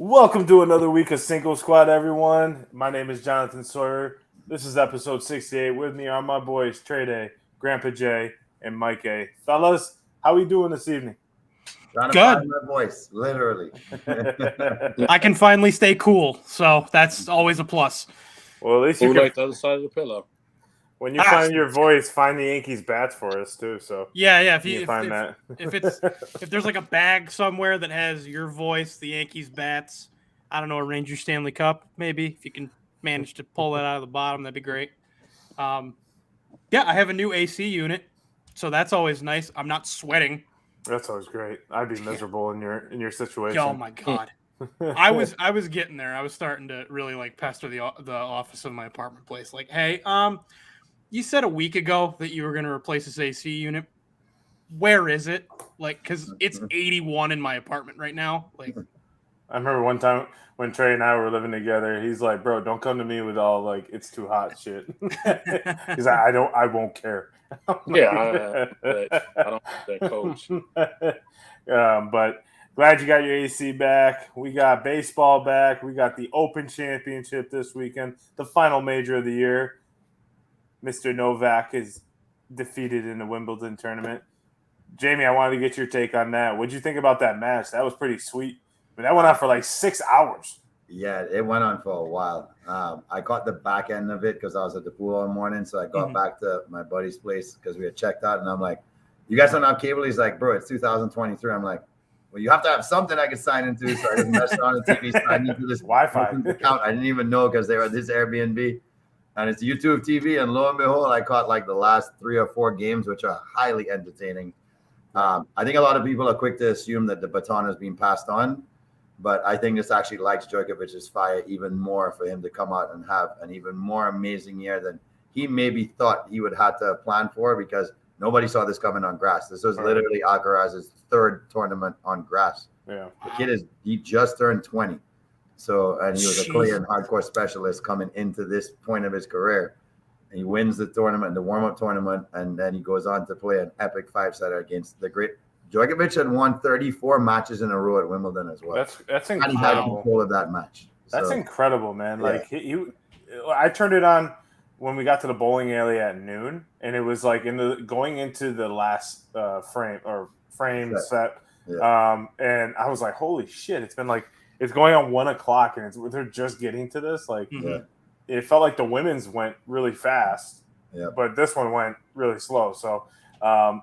Welcome to another week of Cinco Squad, everyone. My name is Jonathan Sawyer. This is episode 68. With me are my boys Trey Day, Grandpa Jay, and Mike A. Fellas, how we doing this evening? Trying to Good. find my voice, literally. I can finally stay cool, so that's always a plus. Well, at least Who you can. like the other side of the pillow? When you find your voice, find the Yankees bats for us too. So Yeah. If there's like a bag somewhere that has your voice, the Yankees bats, I don't know, a Ranger Stanley Cup, maybe if you can manage to pull that out of the bottom, that'd be great. I have a new AC unit, so that's always nice. I'm not sweating. That's always great. I'd be miserable in your situation. Oh my god. I was getting there. I was starting to really like pester the office of my apartment place. Like, hey, you said a week ago that you were going to replace this AC unit. Where is it? Like, because it's 81 in my apartment right now. Like, I remember one time when Trey and I were living together, he's like, "Bro, don't come to me with all like it's too hot shit." He's like, I won't care." Yeah, I don't think that coach. But glad you got your AC back. We got baseball back. We got the Open Championship this weekend, the final major of the year. Mr. Novak is defeated in the Wimbledon tournament. Jamie, I wanted to get your take on that. What'd you think about that match? That was pretty sweet. I mean, that went on for like 6 hours. Yeah, it went on for a while. I caught the back end of it because I was at the pool all morning. So I got back to my buddy's place because we had checked out. And I'm like, you guys don't have cable? He's like, bro, it's 2023. I'm like, well, you have to have something I can sign into. So I just messed around the TV, signed into this Wi-Fi account. I didn't even know because they were at this Airbnb. And it's YouTube TV. And lo and behold, I caught like the last 3 or 4 games, which are highly entertaining. I think a lot of people are quick to assume that the baton has been passed on. But I think this actually lights Djokovic's fire even more for him to come out and have an even more amazing year than he maybe thought he would have to plan for because nobody saw this coming on grass. This was literally Alcaraz's 3rd tournament on grass. Yeah, the kid he just turned 20. So, and he was a clay and hardcore specialist coming into this point of his career. And he wins the tournament, the warm-up tournament, and then he goes on to play an epic 5-setter against the great Djokovic had won 34 matches in a row at Wimbledon as well. That's incredible. And he had control of that match. That's incredible, man. Like I turned it on when we got to the bowling alley at noon, and it was like going into the last frame set. Yeah. And I was like, holy shit! It's going on 1 o'clock, and they're just getting to this. Like, it felt like the women's went really fast, but this one went really slow. So.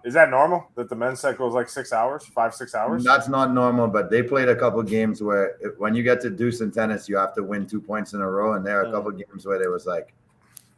Is that normal that the men's set goes like 6 hours, 5-6 hours? That's not normal, but they played a couple games where when you get to deuce in tennis, you have to win 2 points in a row. And there are a couple games where there was like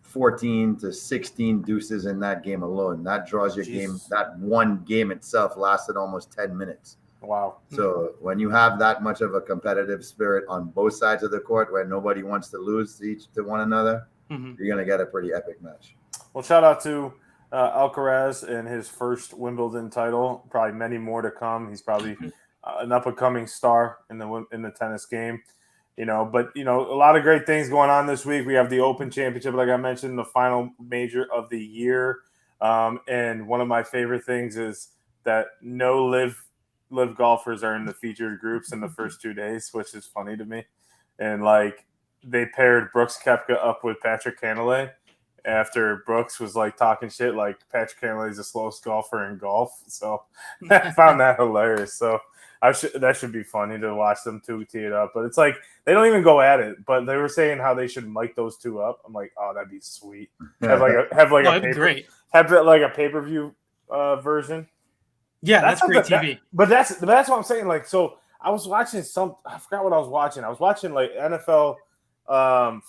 14 to 16 deuces in that game alone. That draws your game. That one game itself lasted almost 10 minutes. Wow. So when you have that much of a competitive spirit on both sides of the court where nobody wants to lose to one another, you're going to get a pretty epic match. Well, shout out to Alcaraz and his first Wimbledon title. Probably many more to come. He's probably an up-and-coming star in the tennis game. But a lot of great things going on this week. We have the Open Championship, like I mentioned, the final major of the year. And one of my favorite things is that no live golfers are in the featured groups in the first 2 days, which is funny to me. And like they paired Brooks Koepka up with Patrick Cantlay. After Brooks was like talking shit, like Patrick Cantlay is the slowest golfer in golf. So I found that hilarious. So that should be funny to watch them two tee it up. But it's like they don't even go at it. But they were saying how they should mic those two up. I'm like, oh, that'd be sweet. Have a pay-per-view version. Yeah, that's great TV. But that's what I'm saying. Like, so I was watching I forgot what I was watching. I was watching like NFL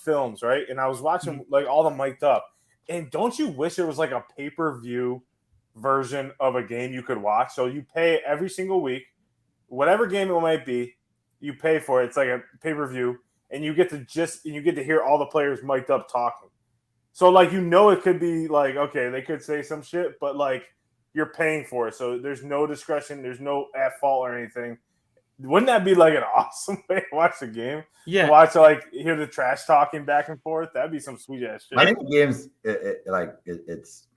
films, right? And I was watching like all the mic'd up. And don't you wish there was like a pay-per-view version of a game you could watch? So you pay every single week, whatever game it might be, you pay for it. It's like a pay-per-view, and you get to hear all the players mic'd up talking. So like it could be like, okay, they could say some shit, but like you're paying for it. So there's no discretion, there's no at fault or anything. Wouldn't that be like an awesome way to watch the game? Yeah. To watch hear the trash talking back and forth. That'd be some sweet ass shit. I think the game's it's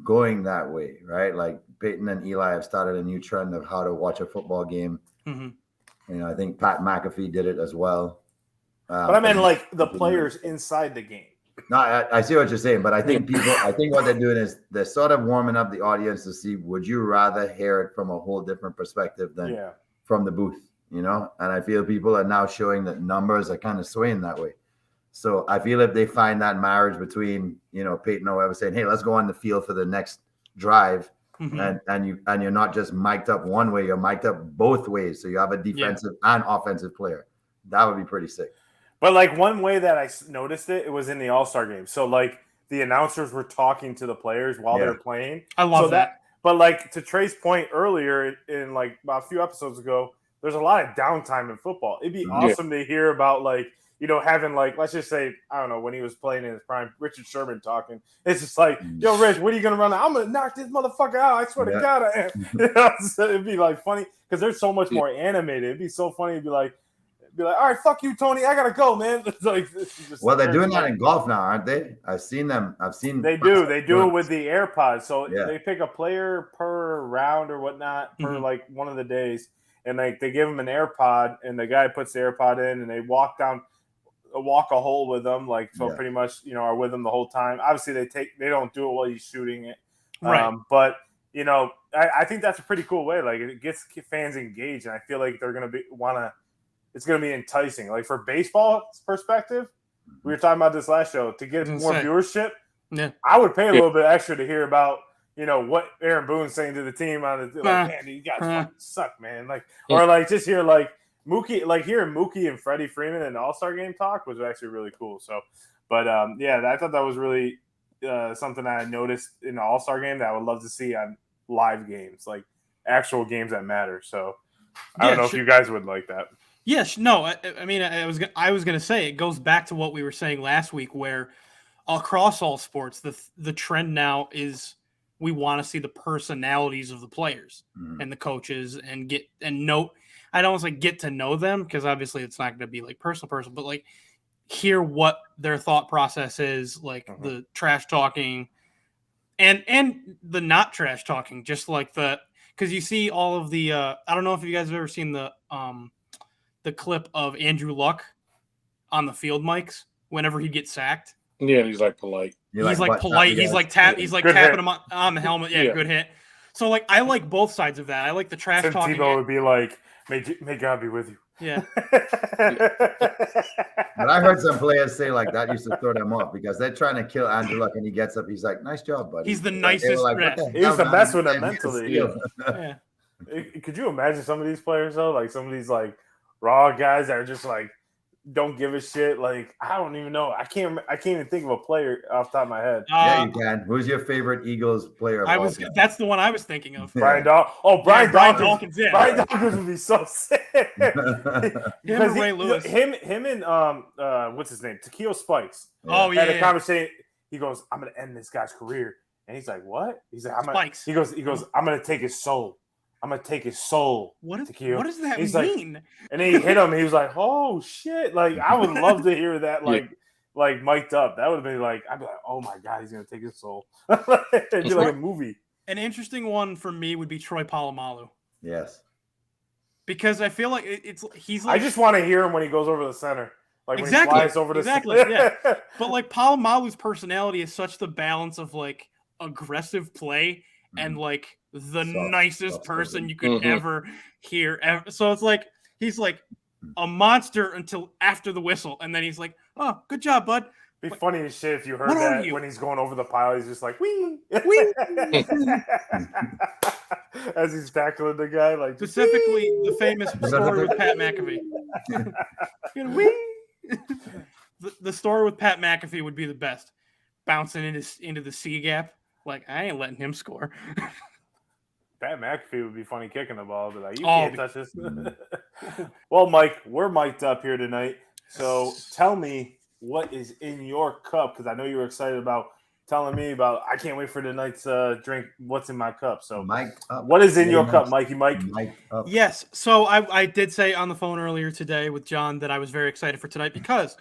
going that way, right? Like Peyton and Eli have started a new trend of how to watch a football game. You know, I think Pat McAfee did it as well. But I meant like the players inside the game. No, I see what you're saying, but I think what they're doing is they're sort of warming up the audience to see, would you rather hear it from a whole different perspective than from the booth, you know? And I feel people are now showing that numbers are kind of swaying that way. So I feel if they find that marriage between, you know, Peyton or whoever saying, hey, let's go on the field for the next drive. And you're not just mic'd up one way, you're mic'd up both ways. So you have a defensive and offensive player. That would be pretty sick. But like one way that I noticed it was in the All-Star game. So like the announcers were talking to the players while they're playing. I love that. But like to Trey's point earlier in like about a few episodes ago, there's a lot of downtime in football. It'd be awesome to hear about like, you know, having like, let's just say, I don't know, when he was playing in his prime, Richard Sherman talking. It's just like, yo, Rich, what are you going to run out? I'm going to knock this motherfucker out. I swear to God I am. You know, so it'd be like funny because they're so much more animated. It'd be so funny to be like, all right, fuck you, Tony. I gotta go, man. It's like, well, they're doing that in golf now, aren't they? I've seen them. They do it with the AirPods. So they pick a player per round or whatnot for like one of the days, and like they give them an AirPod, and the guy puts the AirPod in, and they walk a hole with them, like so pretty much, you know, are with them the whole time. Obviously, they don't do it while he's shooting it, right? But you know, I think that's a pretty cool way. Like it gets fans engaged, and I feel like they're gonna it's going to be enticing. Like for baseball's perspective, we were talking about this last show, to get more viewership. Yeah, I would pay a little bit extra to hear about, you know, what Aaron Boone's saying to the team on the like, man, you guys fucking suck, man. Like, or like just hear like Mookie, like hearing Mookie and Freddie Freeman in the All-Star game talk was actually really cool. So, but I thought that was really something I noticed in the All-Star game that I would love to see on live games, like actual games that matter. So I don't know if you guys would like that. Yes, no. I mean, I was going to say it goes back to what we were saying last week, where across all sports, the trend now is we want to see the personalities of the players and the coaches and I don't want to say get to know them, because obviously it's not going to be like personal, but like hear what their thought process is, like the trash talking and the not trash talking, just like because you see all of the I don't know if you guys have ever seen the clip of Andrew Luck on the field mics whenever he gets sacked. Yeah, he's like polite. He's like polite. He's like tapping him on the helmet. Yeah, good hit. So like I like both sides of that. I like the trash talking. Tebow would be like, "May God be with you." Yeah. But I heard some players say like that used to throw them off because they're trying to kill Andrew Luck, and he gets up. He's like, "Nice job, buddy." He's the nicest. Like, he's the best with them mentally. Yeah. Could you imagine some of these players though? Like some of these like raw guys that are just like don't give a shit. Like I don't even know. I can't even think of a player off the top of my head. Yeah, you can. Who's your favorite Eagles player? That's the one I was thinking of. Brian Dawkins. Oh, Brian Dawkins. Yeah. Brian Dawkins would be so sick. Him and Ray Lewis. Him and what's his name? Takeo Spikes. Oh yeah. Had a conversation. He goes, "I'm gonna end this guy's career," and he's like, "What?" He's like, Spikes. He goes, "I'm gonna take his soul. I'm gonna take his soul." What does that mean? Like, and then he hit him. He was like, "Oh shit!" Like I would love to hear that. Like mic'd up. That would be like, I'd be like, "Oh my god, he's gonna take his soul." It'd be like a movie. An interesting one for me would be Troy Polamalu. Yes. Because I feel like he's like, I just want to hear him when he goes over the center. Like when he flies over the center. Yeah. But like Polamalu's personality is such the balance of like aggressive play and like the nicest person you could ever hear. So it's like he's like a monster until after the whistle, and then he's like, "Oh, good job, bud." Be funny as shit if you heard that when he's going over the pile. He's just like, "Wee, wee," as he's tackling the guy. Like specifically the famous story with Pat McAfee. The story with Pat McAfee would be the best. Bouncing into the C gap. Like, I ain't letting him score. Pat McAfee would be funny kicking the ball, but like, you can't touch this. Well, Mike, we're mic'd up here tonight. So tell me what is in your cup, because I know you were excited about telling me about. I can't wait for tonight's drink. What's in my cup? So, Mike, what is in your cup, Mikey? Mike. Yes. So I did say on the phone earlier today with John that I was very excited for tonight because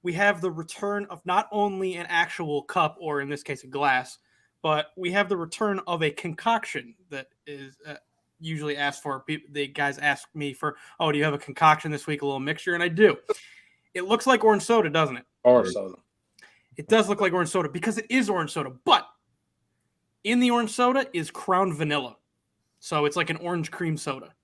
we have the return of not only an actual cup, or in this case, a glass, but we have the return of a concoction that is usually ask for. The guys ask me for, oh, do you have a concoction this week, a little mixture? And I do. It looks like orange soda, doesn't it? Orange soda. It does look like orange soda because it is orange soda. But in the orange soda is Crown Vanilla. So it's like an orange cream soda.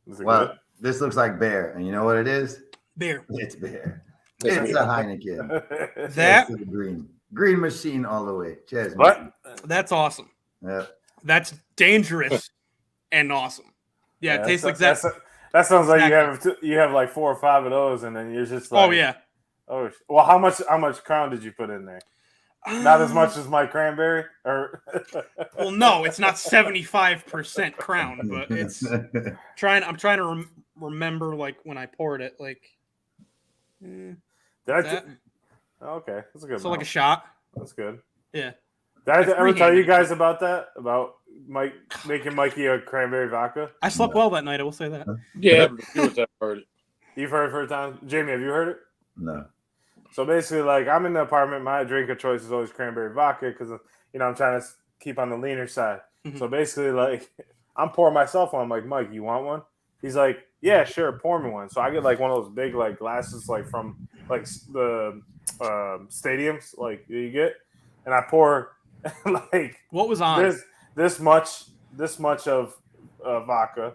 Well, good? This looks like beer. And you know what it is? Beer. It's beer. It's a Heineken. That the green machine all the way. Cheers. What? Man. That's awesome. Yeah. That's dangerous and awesome. Yeah, it tastes like that. That sounds like you have like 4 or 5 of those, and then you're just like, oh yeah. Oh well, how much Crown did you put in there? Not as much as my cranberry, or well, no, it's not 75% Crown, but it's I'm trying to remember like when I poured it, like. Okay, that's a good. So like a shot. That's good. Yeah. Did I ever tell you guys about that? About Mike making Mikey a cranberry vodka? I slept well that night. I will say that. Yeah, I've heard it. You've heard it for a time, Jamie. Have you heard it? No. So basically, like I'm in the apartment. My drink of choice is always cranberry vodka because I'm trying to keep on the leaner side. Mm-hmm. So basically, like I'm pouring myself one. I'm like, Mike, you want one? He's like, yeah, sure, pour me one. So I get like one of those big like glasses like from like the stadiums like you get, and I pour like what was on this much of vodka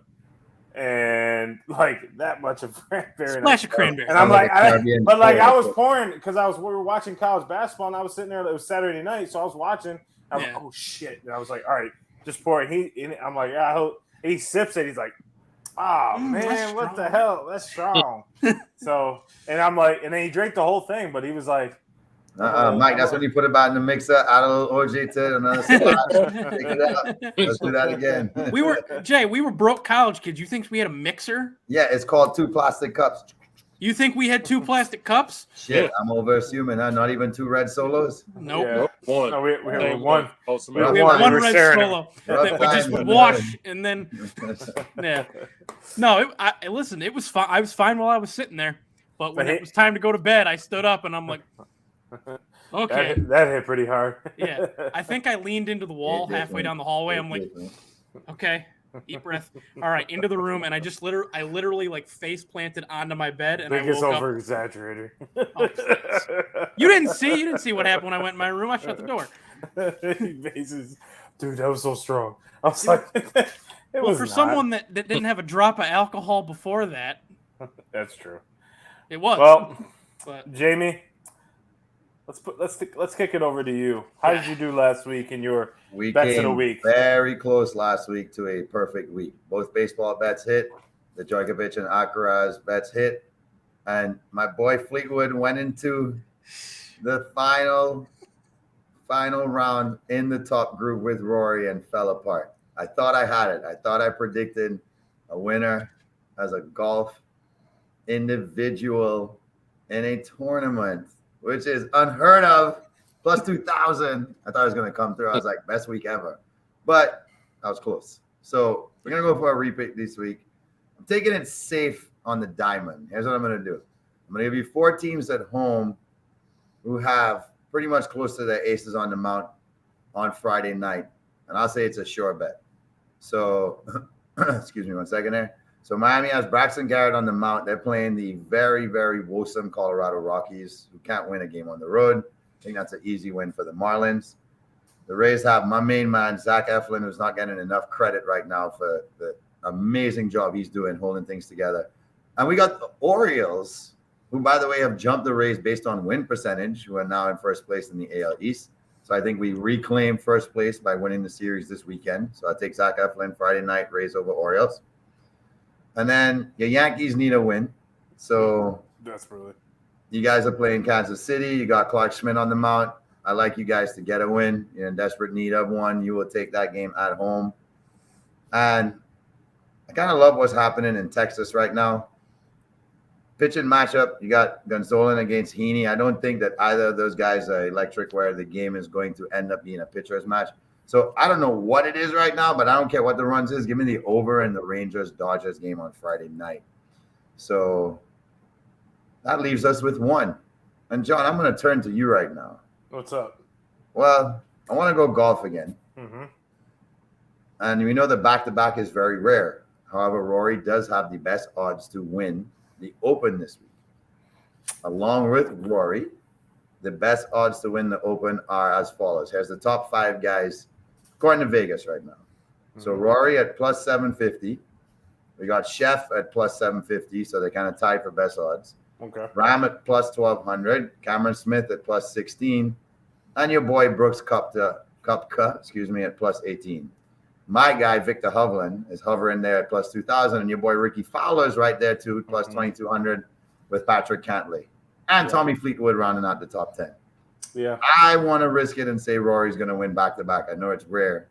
and like that much of cranberry. Splash of cranberry. And I'm like, I was pouring because we were watching college basketball and I was sitting there. It was Saturday night, so I was watching. I was like, oh shit! And I was like, all right, just pour it. I'm like, he sips it. He's like, oh man, what the hell? That's strong. So, and I'm like, and then he drank the whole thing, but he was like, Mike, that's when you put it back in the mixer, add a little OJ to another spot, take it out. Let's do that again. We were broke college kids. You think we had a mixer? Yeah, it's called 2 plastic cups. You think we had 2 plastic cups? Shit, I'm over assuming, huh? Not even 2 red solos? Nope. Yeah. One. No, we have one. We have one red solo that we just wash and then. Yeah. No, listen, it was fine. I was fine while I was sitting there, but when it was time to go to bed, I stood up and I'm like, okay. That hit pretty hard. Yeah. I think I leaned into the wall halfway down the hallway. I'm like, okay. Deep breath. All right, into the room, and I literally like face planted onto my bed, and I woke up. Over exaggerated. You didn't see what happened when I went in my room. I shut the door. Dude, that was so strong. I was like, someone that didn't have a drop of alcohol before that. That's true. It was. Well, but Jamie, let's kick it over to you. How did you do last week in your bets of the week? Very close last week to a perfect week. Both baseball bets hit. The Djokovic and Alcaraz bets hit. And my boy Fleetwood went into the final round in the top group with Rory and fell apart. I thought I had it. I thought I predicted a winner as a golf individual in a tournament, which is unheard of. Plus 2,000. I thought it was going to come through. I was like, best week ever. But I was close. So we're going to go for a repeat this week. I'm taking it safe on the diamond. Here's what I'm going to do. I'm going to give you 4 teams at home who have pretty much close to their aces on the mount on Friday night. And I'll say it's a sure bet. So, excuse me 1 second there. So Miami has Braxton Garrett on the mount. They're playing the very, very woesome Colorado Rockies, who can't win a game on the road. I think that's an easy win for the Marlins. The Rays have my main man, Zach Eflin, who's not getting enough credit right now for the amazing job he's doing holding things together. And we got the Orioles, who, by the way, have jumped the Rays based on win percentage, who are now in first place in the AL East. So I think we reclaim first place by winning the series this weekend. So I take Zach Eflin Friday night, Rays over Orioles. And then your Yankees need a win. So desperately. You guys are playing Kansas City. You got Clark Schmidt on the mount. I like you guys to get a win. You're in desperate need of one. You will take that game at home. And I kind of love what's happening in Texas right now. Pitching matchup, you got Gonsolin against Heaney. I don't think that either of those guys are electric where the game is going to end up being a pitcher's match. So I don't know what it is right now, but I don't care what the runs is. Give me the over in the Rangers-Dodgers game on Friday night. So that leaves us with 1. And, John, I'm going to turn to you right now. What's up? Well, I want to go golf again. Mm-hmm. And we know the back-to-back is very rare. However, Rory does have the best odds to win the Open this week. Along with Rory, the best odds to win the Open are as follows. Here's the top 5 guys according to Vegas right now. So Rory at plus 750. We got Chef at plus 750, so they're kind of tied for best odds. Okay. Ram at plus 1200. Cameron Smith at plus 16. And your boy Brooks Koepka, at plus 18. My guy, Victor Hovland, is hovering there at plus 2,000. And your boy Ricky Fowler's right there too, plus 2,200 with Patrick Cantlay. And Tommy Fleetwood rounding out the top 10. Yeah. I want to risk it and say Rory's going to win back-to-back. I know it's rare,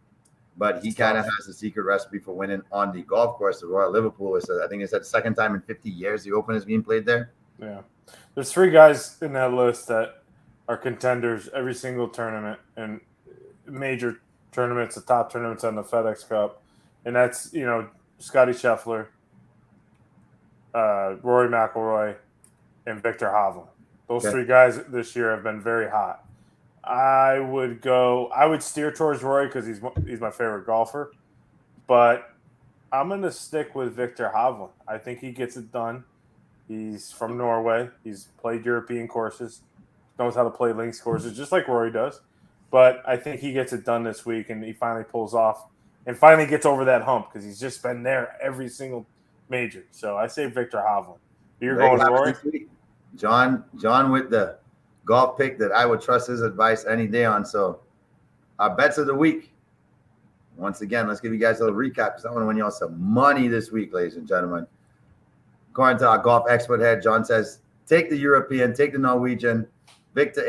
but he kind of has the secret recipe for winning on the golf course, the Royal Liverpool. I think it's the second time in 50 years the Open is being played there. Yeah. There's 3 guys in that list that are contenders every single tournament and major tournaments, the top tournaments on the FedEx Cup. And that's, Scotty Scheffler, Rory McIlroy, and Victor Hovland. Those 3 guys this year have been very hot. I would steer towards Rory because he's my favorite golfer, but I'm going to stick with Victor Hovland. I think he gets it done. He's from Norway. He's played European courses, knows how to play links courses, just like Rory does. But I think he gets it done this week, and he finally pulls off and finally gets over that hump because he's just been there every single major. So I say Victor Hovland. You're going Rory? John with the golf pick that I would trust his advice any day on. So our bets of the week. Once again, let's give you guys a little recap because I want to win y'all some money this week, ladies and gentlemen. According to our golf expert head, John says, take the European, take the Norwegian, Victor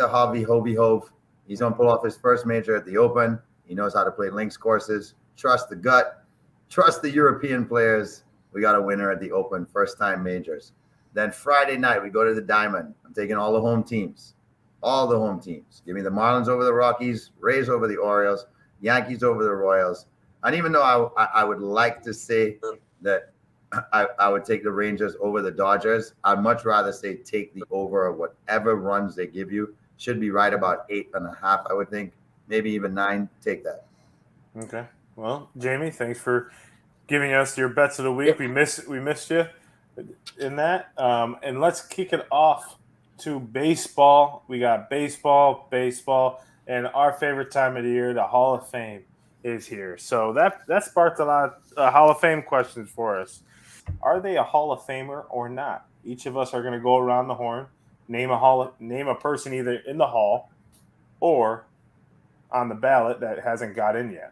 Hovey, Hove. He's going to pull off his first major at the Open. He knows how to play links courses. Trust the gut. Trust the European players. We got a winner at the Open, first-time majors. Then Friday night, we go to the Diamond. I'm taking all the home teams. All the home teams. Give me the Marlins over the Rockies, Rays over the Orioles, Yankees over the Royals. And even though I would like to say that I would take the Rangers over the Dodgers, I'd much rather say take the over of whatever runs they give you. Should be right about 8.5, I would think. Maybe even 9. Take that. Okay. Well, Jamie, thanks for giving us your bets of the week. We missed you in that. And let's kick it off to baseball. We got baseball, and our favorite time of the year, the Hall of Fame, is here. So that sparked a lot of Hall of Fame questions for us. Are they a Hall of Famer or not? Each of us are going to go around the horn, name a person either in the Hall or on the ballot that hasn't got in yet.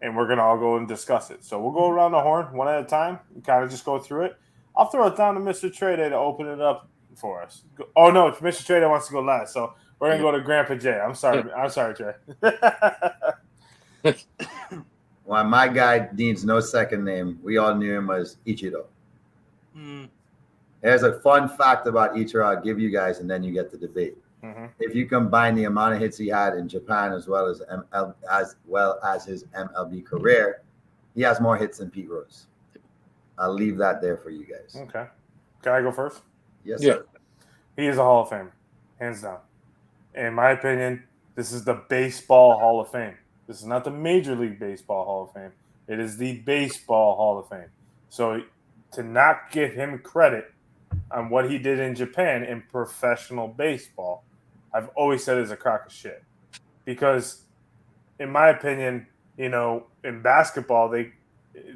And we're going to all go and discuss it. So we'll go around the horn one at a time and kind of just go through it. I'll throw it down to Mr. Trade to open it up for us. Oh, no, it's Mr. Trade wants to go last. So we're going to go to Grandpa Jay. I'm sorry, Trey. Well, my guy needs no second name. We all knew him as Ichiro. There's a fun fact about Ichiro I'll give you guys, and then you get the debate. If you combine the amount of hits he had in Japan as well as his MLB career, he has more hits than Pete Rose. I'll leave that there for you guys. Okay. Can I go first? Yes, sir. He is a Hall of Famer, hands down. In my opinion, this is the Baseball Hall of Fame. This is not the Major League Baseball Hall of Fame. It is the Baseball Hall of Fame. So to not give him credit on what he did in Japan in professional baseball, I've always said is a crock of shit. Because, in my opinion, in basketball,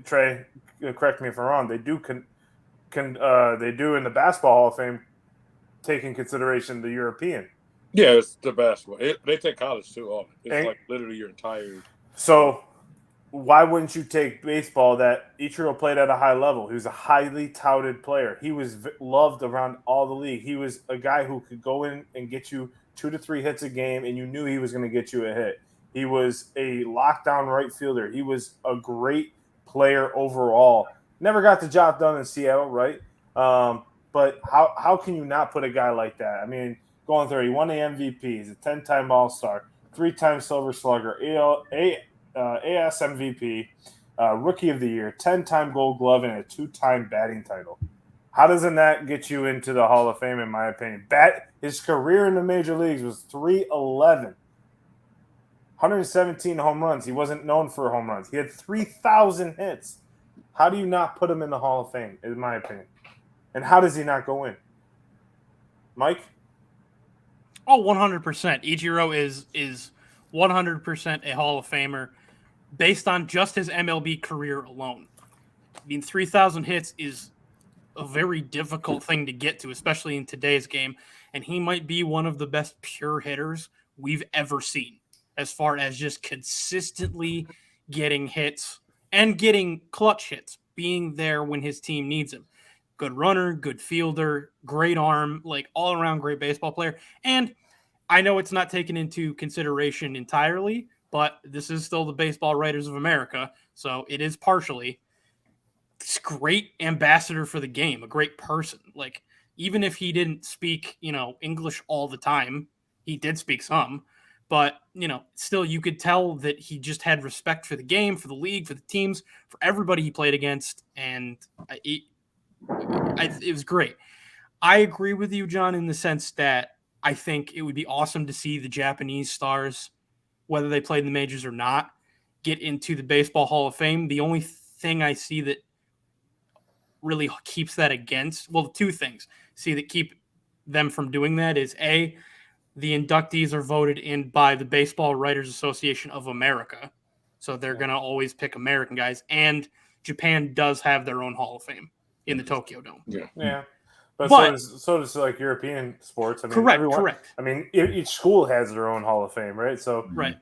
Trey, correct me if I'm wrong, they do they do in the Basketball Hall of Fame take in consideration the European. Yeah, it's the basketball. They take college too often. It's like literally your entire. So why wouldn't you take baseball that Ichiro played at a high level? He was a highly touted player. He was loved around all the league. He was a guy who could go in and get you 2 to 3 hits a game, and you knew he was going to get you a hit. He was a lockdown right fielder. He was a great player overall. Never got the job done in Seattle, right? But how can you not put a guy like that? I mean, going through, he won the MVP. He's a 10-time All-Star, 3-time Silver Slugger, AS MVP, Rookie of the Year, 10-time Gold Glove, and a 2-time batting title. How doesn't that get you into the Hall of Fame, in my opinion? His career in the major leagues was .311. 117 home runs. He wasn't known for home runs. He had 3,000 hits. How do you not put him in the Hall of Fame, in my opinion? And how does he not go in? Mike? Oh, 100%. Ichiro is 100% a Hall of Famer based on just his MLB career alone. I mean, 3,000 hits is a very difficult thing to get to, especially in today's game. And he might be one of the best pure hitters we've ever seen as far as just consistently getting hits and getting clutch hits, being there when his team needs him. Good runner, good fielder, great arm, like all around great baseball player. And I know it's not taken into consideration entirely, but this is still the Baseball Writers of America, so it is partially. It's great ambassador for the game, a great person. Like, even if he didn't speak, English all the time, he did speak some, but, still you could tell that he just had respect for the game, for the league, for the teams, for everybody he played against, and it was great. I agree with you, John, in the sense that I think it would be awesome to see the Japanese stars, whether they played in the majors or not, get into the Baseball Hall of Fame. The only thing I see that really keeps that against, well, two things that keep them from doing that is A, the inductees are voted in by the Baseball Writers Association of America. So they're going to always pick American guys. And Japan does have their own Hall of Fame in the Tokyo Dome. Yeah. But so does like European sports. I mean, correct. I mean, each school has their own Hall of Fame, right? So, right.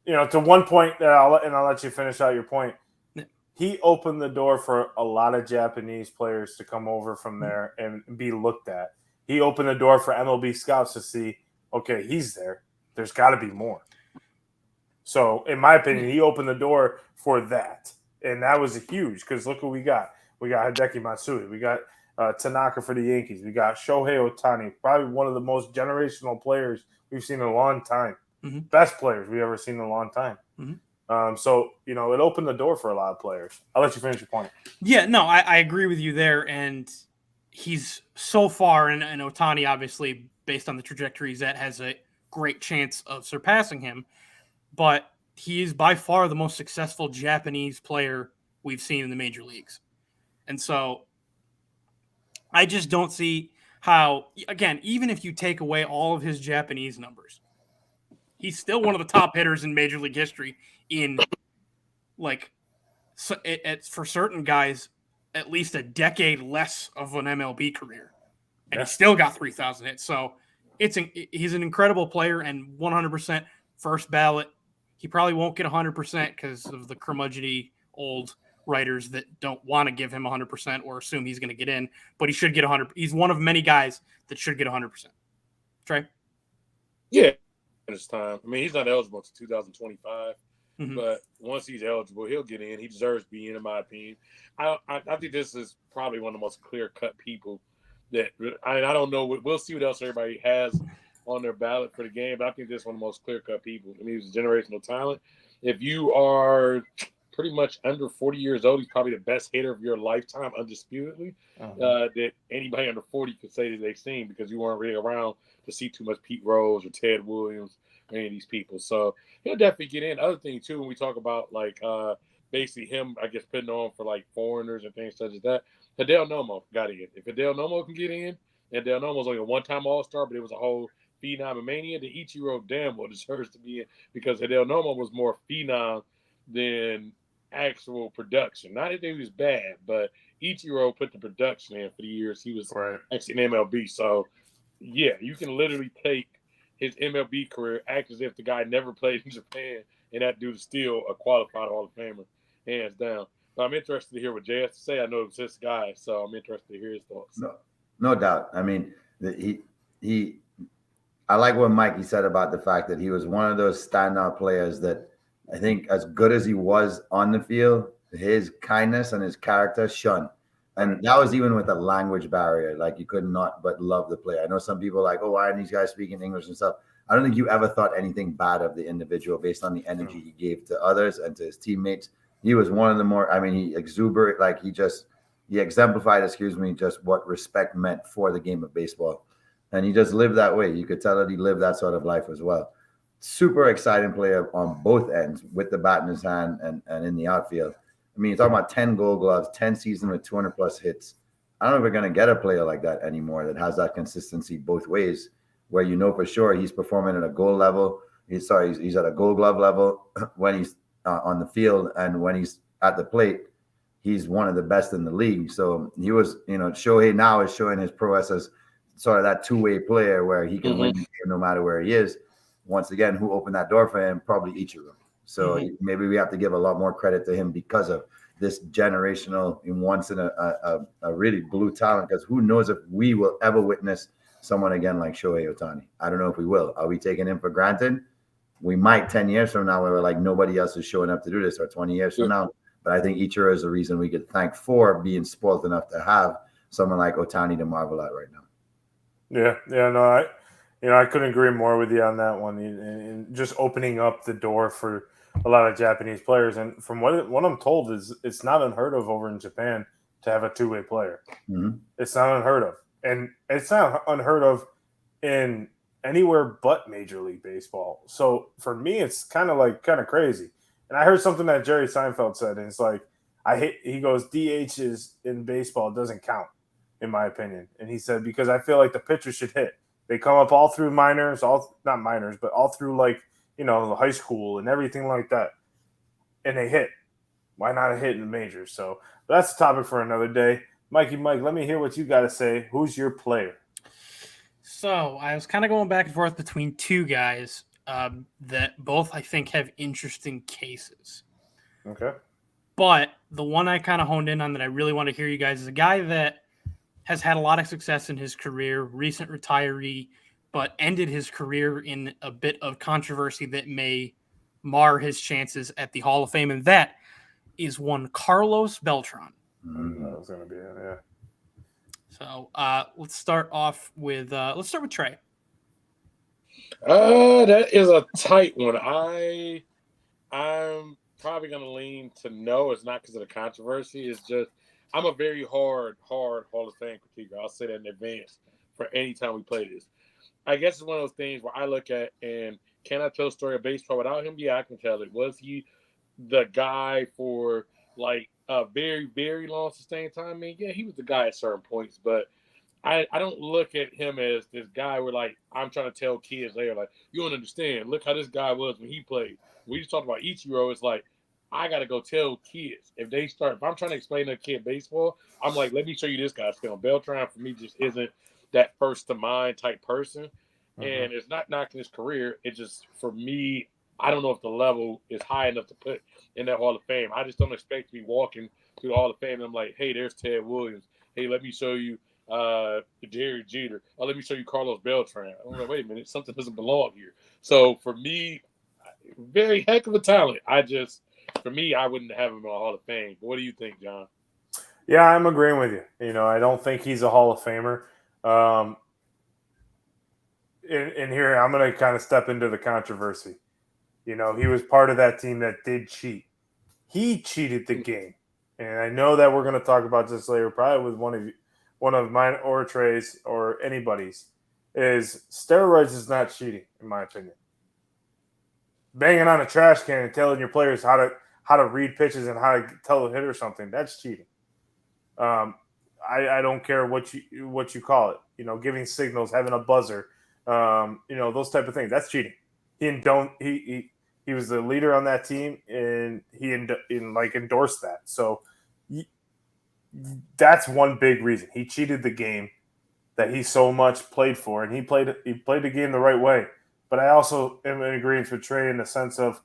To one point, I'll let you finish out your point. Yeah. He opened the door for a lot of Japanese players to come over from there and be looked at. He opened the door for MLB scouts to see, okay, he's there. There's got to be more. So, in my opinion, he opened the door for that. And that was huge because look what we got. We got Hideki Matsui. We got Tanaka for the Yankees. We got Shohei Ohtani, probably one of the most generational players we've seen in a long time. Mm-hmm. Best players we've ever seen in a long time. Mm-hmm. So, it opened the door for a lot of players. I'll let you finish your point. Yeah, no, I agree with you there. And he's so far, and Ohtani, obviously, based on the trajectory he's at, has a great chance of surpassing him. But he is by far the most successful Japanese player we've seen in the major leagues. And so I just don't see how, again, even if you take away all of his Japanese numbers, he's still one of the top hitters in Major League history for certain guys, at least a decade less of an MLB career. And he still got 3,000 hits. So he's an incredible player and 100% first ballot. He probably won't get 100% because of the curmudgeony old writers that don't want to give him 100% or assume he's going to get in, but he should get 100%. He's one of many guys that should get 100%. Trey? Yeah, it's time. I mean, he's not eligible until 2025, but once he's eligible, he'll get in. He deserves being, in my opinion. I think this is probably one of the most clear-cut people that I don't know. We'll see what else everybody has on their ballot for the game, but I think this is one of the most clear-cut people. I mean, he's a generational talent. If you are pretty much under 40 years old, he's probably the best hitter of your lifetime, undisputedly, that anybody under 40 could say that they've seen, because you weren't really around to see too much Pete Rose or Ted Williams or any of these people. So he'll definitely get in. Other thing, too, when we talk about, basically him, I guess, putting on for, foreigners and things such as that, Hideo Nomo got in. If Hideo Nomo can get in, and Hideo Nomo's only a one-time All-Star, but it was a whole phenom and mania, then Ichiro damn well deserves to be in, because Hideo Nomo was more phenom than actual production. Not that he was bad, but Ichiro put the production in for the years he was actually in MLB. So, yeah, you can literally take his MLB career, act as if the guy never played in Japan, and that dude is still a qualified Hall of Famer, hands down. But I'm interested to hear what Jay has to say. I know it's this guy, so I'm interested to hear his thoughts. No doubt. I mean, I like what Mikey said about the fact that he was one of those standout players that I think, as good as he was on the field, his kindness and his character shone. And that was even with a language barrier. You could not but love the player. I know some people are like, oh, why aren't these guys speaking English and stuff? I don't think you ever thought anything bad of the individual based on the energy he gave to others and to his teammates. He was one of the more, he exuberant, he exemplified, just what respect meant for the game of baseball. And he just lived that way. You could tell that he lived that sort of life as well. super exciting player on both ends with the bat in his hand and in the outfield. I mean, you're talking about 10 Gold Gloves, 10 seasons with 200 plus hits. I don't know if we're going to get a player like that anymore that has that consistency both ways, where you know for sure he's performing at a gold level. He's at a Gold Glove level when he's on the field, and when he's at the plate, he's one of the best in the league. So he was, Shohei now is showing his prowess as sort of that two-way player where he can win the game no matter where he is. Once again, who opened that door for him? Probably Ichiro. So maybe we have to give a lot more credit to him because of this generational, once in a really blue talent. Because who knows if we will ever witness someone again like Shohei Ohtani? I don't know if we will. Are we taking him for granted? We might 10 years from now, where we're like, nobody else is showing up to do this, or 20 years from now. But I think Ichiro is the reason we could thank for being spoiled enough to have someone like Ohtani to marvel at right now. I couldn't agree more with you on that one. And just opening up the door for a lot of Japanese players. And from what I'm told is it's not unheard of over in Japan to have a two-way player. Mm-hmm. It's not unheard of. And it's not unheard of in anywhere but Major League Baseball. So for me, it's kind of crazy. And I heard something that Jerry Seinfeld said, and it's like, he goes, DH is in baseball doesn't count, in my opinion. And he said, because I feel like the pitcher should hit. They come up all through minors, not minors, but all through high school and everything like that. And they hit. Why not a hit in the majors? So that's a topic for another day. Mike, let me hear what you got to say. Who's your player? So I was kind of going back and forth between two guys that both I think have interesting cases. Okay. But the one I kind of honed in on that I really want to hear you guys is a guy that has had a lot of success in his career, recent retiree, but ended his career in a bit of controversy that may mar his chances at the Hall of Fame, and that is one Carlos Beltran. Mm-hmm. That was going to be it, yeah. So let's start with Trey. That is a tight one. I'm probably going to lean to no. It's not because of the controversy. It's just I'm a very hard Hall of Fame critiquer. I'll say that in advance for any time we play this. I guess it's one of those things where I look at and can I tell a story of baseball without him? Yeah, I can tell it. Was he the guy for like a very, very long sustained time? I mean, yeah, he was the guy at certain points, but I don't look at him as this guy where like I'm trying to tell kids later, like, you don't understand. Look how this guy was when he played. We just talked about Ichiro. It's like I gotta go tell kids if I'm trying to explain to a kid baseball, I'm like, let me show you this guy's film. Beltran for me just isn't that first to mind type person. Mm-hmm. And it's not knocking his career. It's just for me, I don't know if the level is high enough to put in that Hall of Fame. I just don't expect to be walking through the Hall of Fame and I'm like, hey, there's Ted Williams. Hey, let me show you Derek Jeter. Oh, let me show you Carlos Beltran. I'm like, wait a minute, something doesn't belong here. So for me, very heck of a talent. For me, I wouldn't have him in the Hall of Fame. What do you think, John? Yeah, I'm agreeing with you. I don't think he's a Hall of Famer. In here, I'm going to kind of step into the controversy. He was part of that team that did cheat. He cheated the game. And I know that we're going to talk about this later, probably with one of mine or Trey's or anybody's, is steroids is not cheating, in my opinion. Banging on a trash can and telling your players how to read pitches and how to tell a hitter something, that's cheating. I don't care what you call it. Giving signals, having a buzzer, those type of things. That's cheating. He was the leader on that team, and he endorsed that. So that's one big reason he cheated the game that he so much played for, and he played the game the right way. But I also am in agreement with Trey in the sense of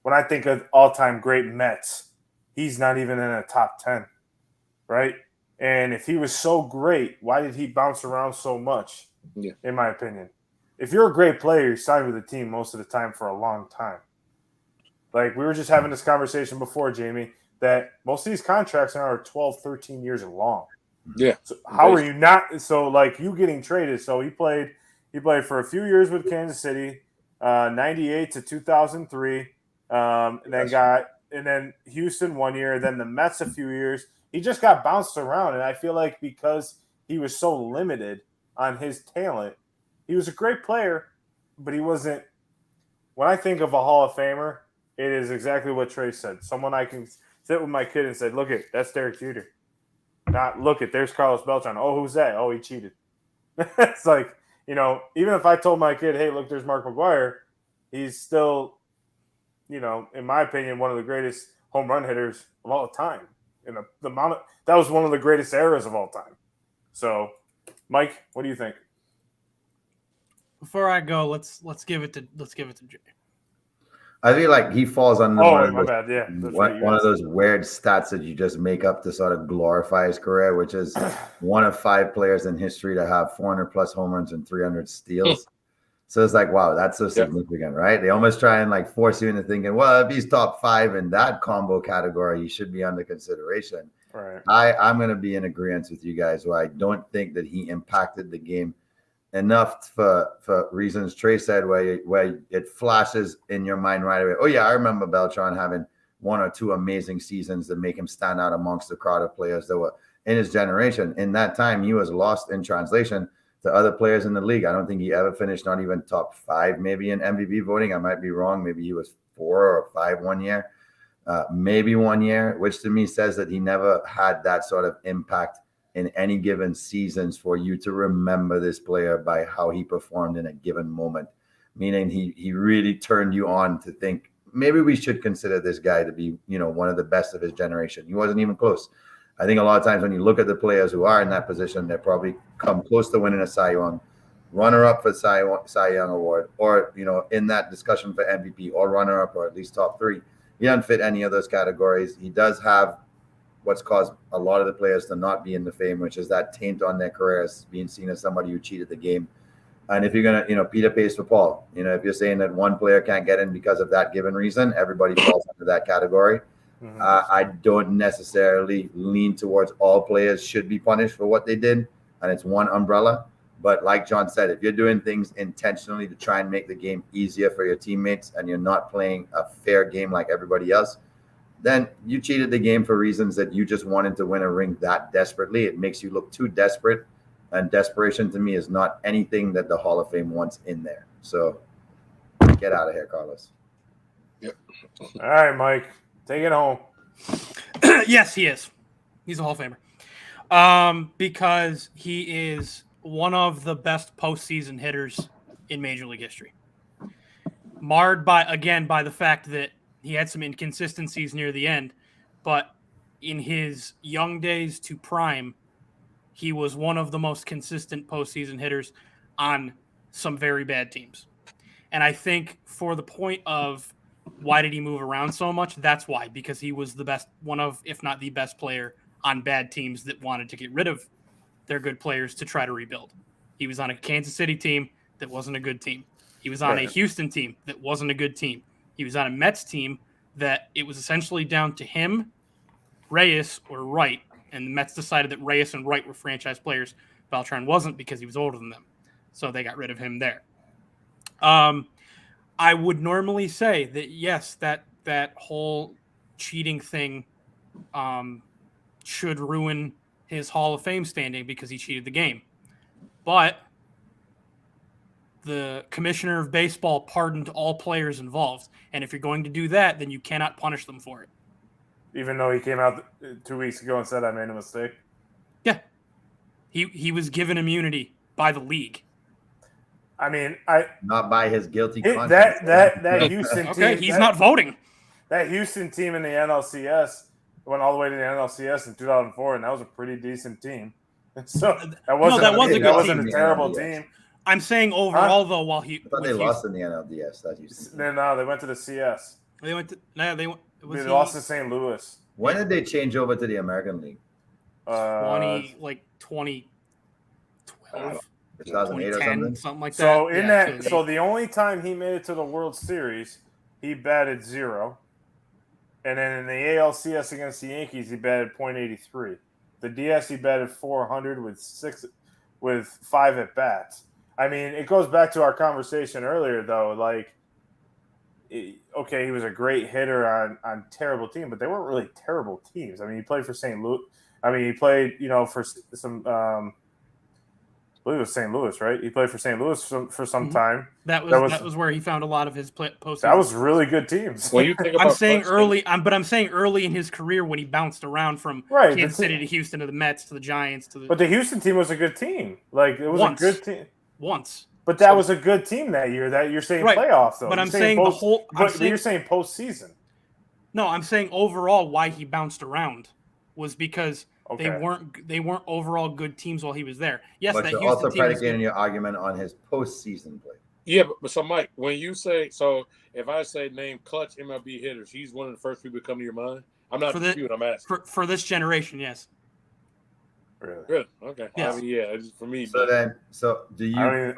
when I think of all-time great Mets, he's not even in a top 10, right? And if he was so great, why did he bounce around so much, in my opinion? If you're a great player, you sign with a team most of the time for a long time. Like we were just having this conversation before, Jamie, that most of these contracts now are 12, 13 years long. Yeah. So how are you not? So like you getting traded. So he played for a few years with Kansas City, 98 to 2003. And then Houston 1 year, then the Mets a few years. He just got bounced around. And I feel like because he was so limited on his talent, he was a great player, but he wasn't when I think of a Hall of Famer, it is exactly what Trey said. Someone I can sit with my kid and say, look, that's Derek Jeter. Not, look, there's Carlos Beltran. Oh, who's that? Oh, he cheated. It's like, even if I told my kid, hey, look, there's Mark McGwire, he's still, in my opinion, one of the greatest home run hitters of all time. That was one of the greatest eras of all time. So, Mike, what do you think? Before I go, let's give it to Jay. I feel like he falls under one of those weird stats that you just make up to sort of glorify his career, which is one of 5 players in history to have 400 plus home runs and 300 steals. So it's like, wow, that's so significant, right? They almost try and like force you into thinking, well, if he's top 5 in that combo category, he should be under consideration. Right. I'm going to be in agreement with you guys where I don't think that he impacted the game enough for reasons Trey said, where it flashes in your mind right away. Oh yeah, I remember Beltran having 1 or 2 amazing seasons that make him stand out amongst the crowd of players that were in his generation. In that time, he was lost in translation to other players in the league. I don't think he ever finished not even top 5, maybe in MVP voting. I might be wrong. Maybe he was 4 or 5 one year, maybe 1 year, which to me says that he never had that sort of impact in any given seasons for you to remember this player by how he performed in a given moment, meaning he really turned you on to think maybe we should consider this guy to be, one of the best of his generation. He wasn't even close. I think a lot of times when you look at the players who are in that position, they probably come close to winning a Cy Young, runner-up for Cy Young Award, or, in that discussion for MVP, or runner-up, or at least top 3. He doesn't fit any of those categories. He does have what's caused a lot of the players to not be in the fame, which is that taint on their careers, being seen as somebody who cheated the game. And if you're going to, Peter pays for Paul, if you're saying that one player can't get in because of that given reason, everybody falls under that category. Mm-hmm. I don't necessarily lean towards all players should be punished for what they did, and it's one umbrella. But like John said, if you're doing things intentionally to try and make the game easier for your teammates and you're not playing a fair game like everybody else, then you cheated the game for reasons that you just wanted to win a ring that desperately. It makes you look too desperate, and desperation to me is not anything that the Hall of Fame wants in there. So get out of here, Carlos. Yep. All right, Mike, take it home. Yes, he is. He's a Hall of Famer. Because he is one of the best postseason hitters in Major League history. Marred by the fact that he had some inconsistencies near the end, but in his young days to prime, he was one of the most consistent postseason hitters on some very bad teams. And I think for the point of why did he move around so much, that's why, because he was the best, one of, if not the best player on bad teams that wanted to get rid of their good players to try to rebuild. He was on a Kansas City team that wasn't a good team. He was on a Houston team that wasn't a good team. He was on a Mets team that it was essentially down to him, Reyes, or Wright. And the Mets decided that Reyes and Wright were franchise players. Beltran wasn't because he was older than them. So they got rid of him there. I would normally say that, yes, that whole cheating thing should ruin his Hall of Fame standing because he cheated the game. But the commissioner of baseball pardoned all players involved. And if you're going to do that, then you cannot punish them for it. Even though he came out 2 weeks ago and said I made a mistake? Yeah. He was given immunity by the league. I mean, not by his guilty conscience. That Houston team. Okay, he's not voting. That Houston team in the NLCS went all the way to the NLCS in 2004, and that was a pretty decent team. So that wasn't a terrible team. I'm saying overall, though, while I thought they lost in the NLDS. That Houston team. No, they went to the CS. They lost to St. Louis. When did they change over to the American League? 2012. 2008 or something like that. So so the only time he made it to the World Series, he batted 0, and then in the ALCS against the Yankees, he batted .83. The DS he batted 400 with 5 at bats. I mean, it goes back to our conversation earlier, though. Like, okay, he was a great hitter on terrible teams, but they weren't really terrible teams. I mean, he played for St. Louis. I mean, he played, for some. believe it was St. Louis, right? He played for St. Louis for some Mhm. time. That was where he found a lot of his postseason. That was really good teams. When you think about I'm saying clutch early, but I'm saying early in his career when he bounced around from Right, Kansas City to Houston to the Mets to the Giants to the But the Houston team was a good team. Like it was Once. a good team. once. But that was a good team that year. That you're saying Right, playoffs though. but You're I'm saying the whole. But you're saying postseason. No, I'm saying overall why he bounced around was because they Okay. weren't overall good teams while he was there. Yes, But that you're Houston also team was predicating good. your argument on his postseason play. Yeah, but so Mike, when you say so, if I say name clutch MLB hitters, he's one of the first people to come to your mind. I'm not disputing. I'm asking for this generation. Yes. Really? Good. Okay. Yes. I mean, yeah, it's for me. So then, do you?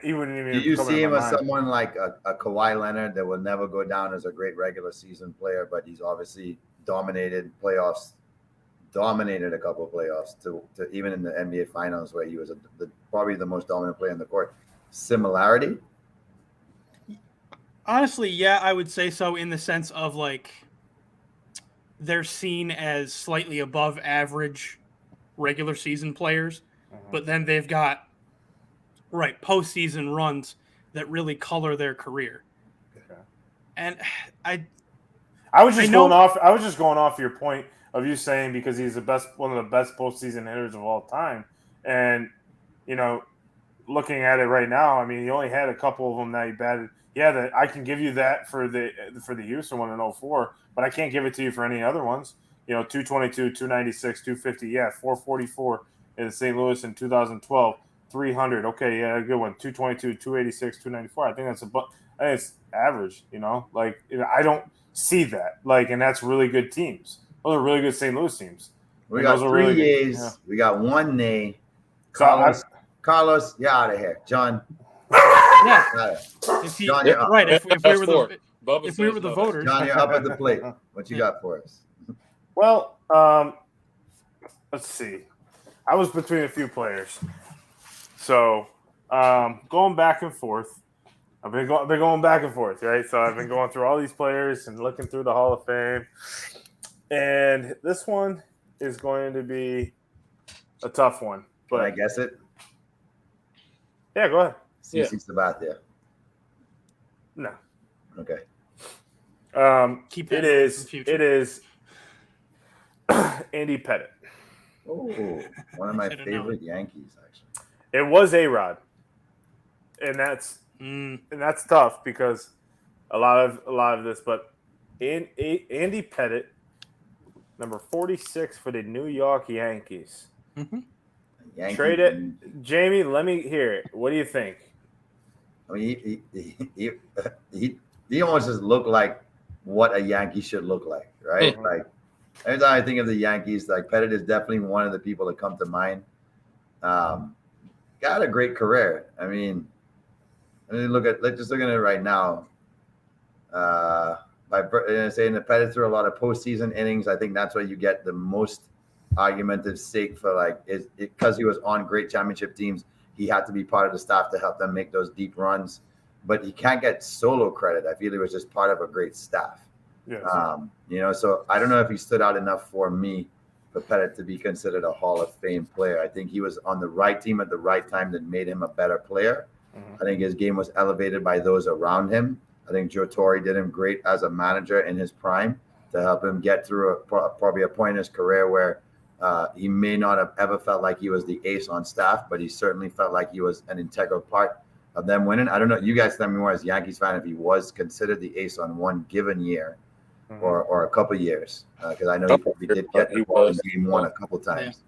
He wouldn't even. Do you come see into him my as mind. someone like a Kawhi Leonard that will never go down as a great regular season player, but he's obviously dominated a couple of playoffs to even in the NBA Finals where he was probably the most dominant player in the court. Similarity? Honestly, yeah, I would say so in the sense of like they're seen as slightly above average regular season players, but then they've got postseason runs that really color their career. Okay. And I was just going off your point of you saying because he's one of the best postseason hitters of all time, and looking at it right now, I mean, he only had a couple of them that he batted. Yeah, I can give you that for the Houston one in 2004, but I can't give it to you for any other ones. 222, 296, 250, yeah, 444 in St. Louis in 2012, 300. Okay, yeah, good one. 222, 286, 294. I think I think it's average. I don't see that. And that's really good teams. Those are really good St. Louis teams. We got those are 3 really years. Yeah. We got 1 nay. So Carlos, you're out of here. John. Yeah. John, you're up. Right. If we were the no. voters. John, you're up at the plate. What you got for us? Well, let's see. I was between a few players. So going back and forth. I've been going back and forth, right? So I've been going through all these players and looking through the Hall of Fame. And this one is going to be a tough one. But Can I guess it? Yeah, go ahead. CC Sabathia. No. Okay. Keep that it is in the future. it is Andy Pettitte. Oh, one of my favorite Yankees, actually. It was A-Rod. And that's tough because a lot of this, but Andy Pettitte, number 46 for the New York Yankees. Mm-hmm. Trade it, Jamie. Let me hear it. What do you think? I mean, he almost just looked like what a Yankee should look like, right? Mm-hmm. Like every time I think of the Yankees, like Pettitte is definitely one of the people that come to mind. Got a great career. I mean, let's just look at it right now. By saying that Pettitte threw a lot of postseason innings, I think that's why you get the most argumentative sake for because he was on great championship teams. He had to be part of the staff to help them make those deep runs, but he can't get solo credit. I feel he was just part of a great staff. Yes. So I don't know if he stood out enough for me for Pettitte to be considered a Hall of Fame player. I think he was on the right team at the right time that made him a better player. Mm-hmm. I think his game was elevated by those around him. I think Joe Torre did him great as a manager in his prime to help him get through probably a point in his career where he may not have ever felt like he was the ace on staff, but he certainly felt like he was an integral part of them winning. I don't know. You guys tell me more as a Yankees fan if he was considered the ace on one given year or a couple years, because I know he probably did get the ball in game one a couple times.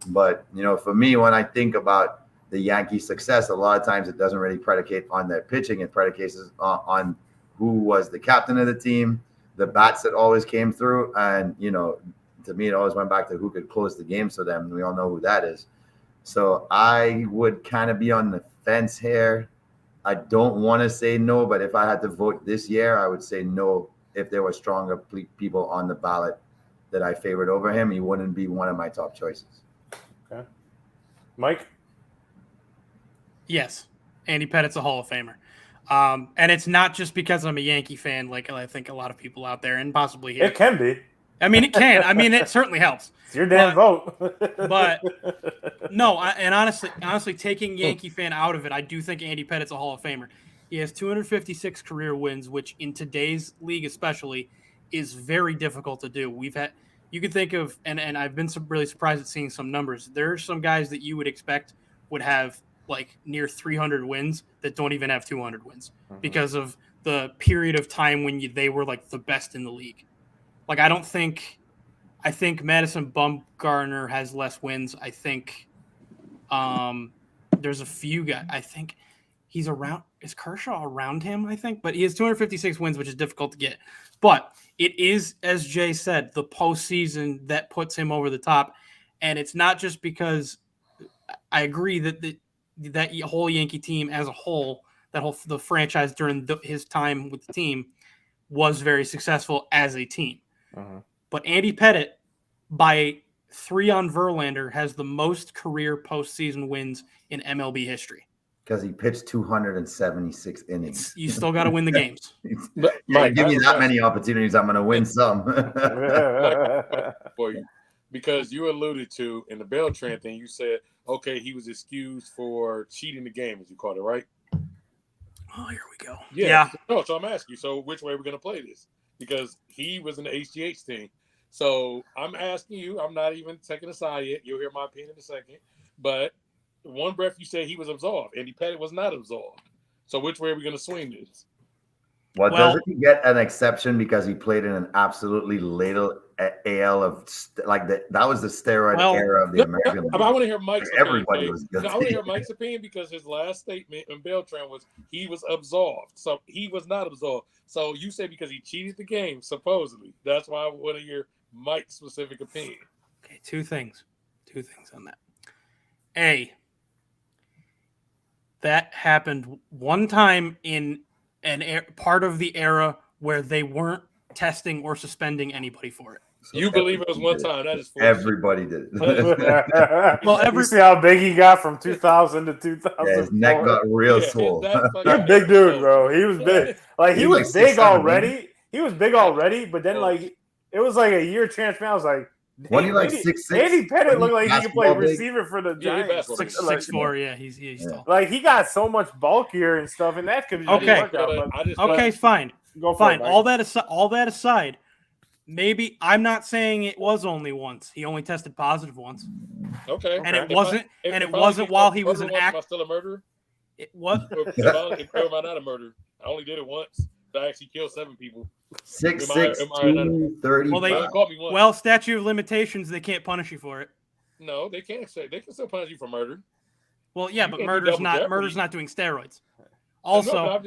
Yeah. But, for me, when I think about the Yankees' success, a lot of times it doesn't really predicate on their pitching. It predicates on who was the captain of the team, the bats that always came through, and, to me, it always went back to who could close the games for them. We all know who that is. So I would kind of be on the fence here. I don't want to say no, but if I had to vote this year, I would say no. If there were stronger people on the ballot that I favored over him, he wouldn't be one of my top choices. Okay. Mike? Yes. Andy Pettitte's a Hall of Famer. And it's not just because I'm a Yankee fan, like I think a lot of people out there, and possibly here. It can be. I mean, it can. I mean, it certainly helps. It's your damn vote. But no, and honestly, taking Yankee fan out of it, I do think Andy Pettitte's a Hall of Famer. He has 256 career wins, which in today's league especially is very difficult to do. You could think of, and I've been really surprised at seeing some numbers. There are some guys that you would expect would have like near 300 wins that don't even have 200 wins because of the period of time when they were like the best in the league. Like, I think Madison Bumgarner has less wins. I think there's a few guys. I think he's around. Is Kershaw around him? I think, but he has 256 wins, which is difficult to get. But it is, as Jay said, the postseason that puts him over the top, and it's not just because I agree that that whole Yankee team as a whole, the franchise during his time with the team was very successful as a team. But Andy Pettitte, by 3 on Verlander, has the most career postseason wins in MLB history. Because he pitched 276 innings. You still got to win the games. Mike, give me that many opportunities, I'm going to win some. For you, because you alluded to in the Beltran thing, you said, okay, he was excused for cheating the game, as you called it, right? Oh, here we go. Yeah. No, so I'm asking you, so which way are we going to play this? Because he was in the HGH thing. So I'm asking you, I'm not even taking a side yet. You'll hear my opinion in a second. But one breath you say he was absolved. Andy Pettitte was not absolved. So which way are we going to swing this? Well, doesn't he get an exception because he played in an absolutely ladle AL of like that was the steroid era of the American League. I want to hear Mike's opinion. Everybody was good. I want to hear Mike's opinion because his last statement in Beltran was he was absolved. So he was not absolved. So you say because he cheated the game, supposedly. That's why I want to hear Mike's specific opinion. Okay, two things on that. A, that happened one time in part of the era where they weren't testing or suspending anybody for it. So you believe it was one time? That is everybody did. Well, you see how big he got from 2000 to 2004. Yeah, his neck got real swole. He's a big dude, bro. He was big. Like he was big already. He was big already, but then like it was like a year transfer. I was like, when he like 6'6", Andy Pettitte looked like he could play receiver for the Giants. 6'4", yeah, he's tall. Like he got so much bulkier and stuff, and that could be okay, fine. Go for fine. It, all that aside, maybe I'm not saying it was only once. He only tested positive once. Okay, and it wasn't while he was an actor. Still a murderer? It was. If am I not a murderer? I only did it once. I actually killed 7 people. 6'6", 235. Well, statute of limitations, they can't punish you for it. No, they can't say. They can still punish you for murder. Well, yeah, but murder's not doing steroids. Also,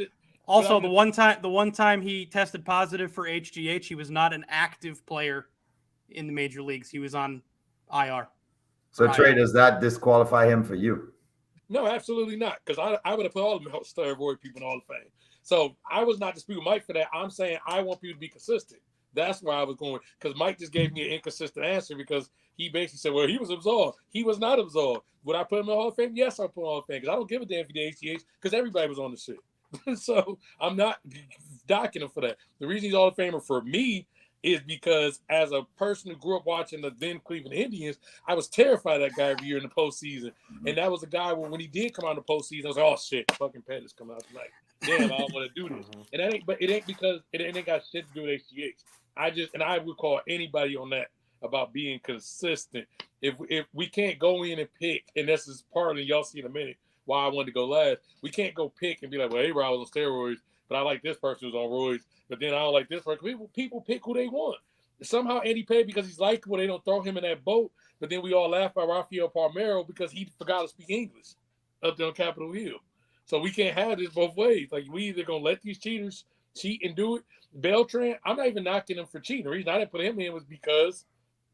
the one time he tested positive for HGH, he was not an active player in the major leagues. He was on IR. So, Trey, does that disqualify him for you? No, absolutely not. Because I would have put all the steroid people in Hall of Fame. So I was not disputing Mike for that. I'm saying I want people to be consistent. That's where I was going. Because Mike just gave me an inconsistent answer because he basically said, well, he was absolved. He was not absolved. Would I put him in the Hall of Fame? Yes, I put him in the Hall of Fame. Because I don't give a damn if he did HGH because everybody was on the shit. So I'm not docking him for that. The reason he's Hall of Famer for me is because as a person who grew up watching the then Cleveland Indians, I was terrified of that guy every year in the postseason. And that was a guy where when he did come out in the postseason, I was like, oh shit, fucking Pettitte's coming out tonight. Damn, I don't want to do this. And that ain't because it ain't got shit to do with HGH. I would call anybody on that about being consistent. If we can't go in and pick, and this is partly y'all see in a minute why I wanted to go last. We can't go pick and be like, well, A-Rod was on steroids, but I like this person who's on roids, but then I don't like this person. People pick who they want. Somehow Andy Pettitte, because he's likable, they don't throw him in that boat. But then we all laugh at Rafael Palmeiro because he forgot to speak English up there on Capitol Hill. So we can't have this both ways. Like, we either going to let these cheaters cheat and do it. Beltran, I'm not even knocking him for cheating. The reason I didn't put him in was because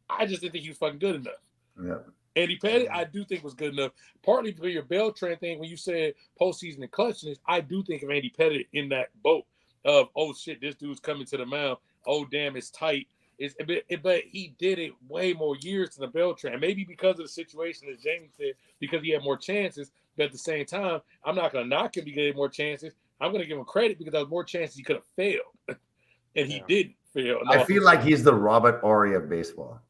I just didn't think he was fucking good enough. Yeah. Andy Pettitte, I do think was good enough. Partly for your Beltran thing, when you said postseason and clutchness, I do think of Andy Pettitte in that boat of, oh, shit, this dude's coming to the mound. Oh, damn, it's tight. But he did it way more years than the Beltran. Maybe because of the situation, as Jamie said, because he had more chances. But at the same time, I'm not going to knock him because he had more chances. I'm going to give him credit because there was more chances he could have failed. And he didn't field. I feel like he's the Robert Ory of baseball.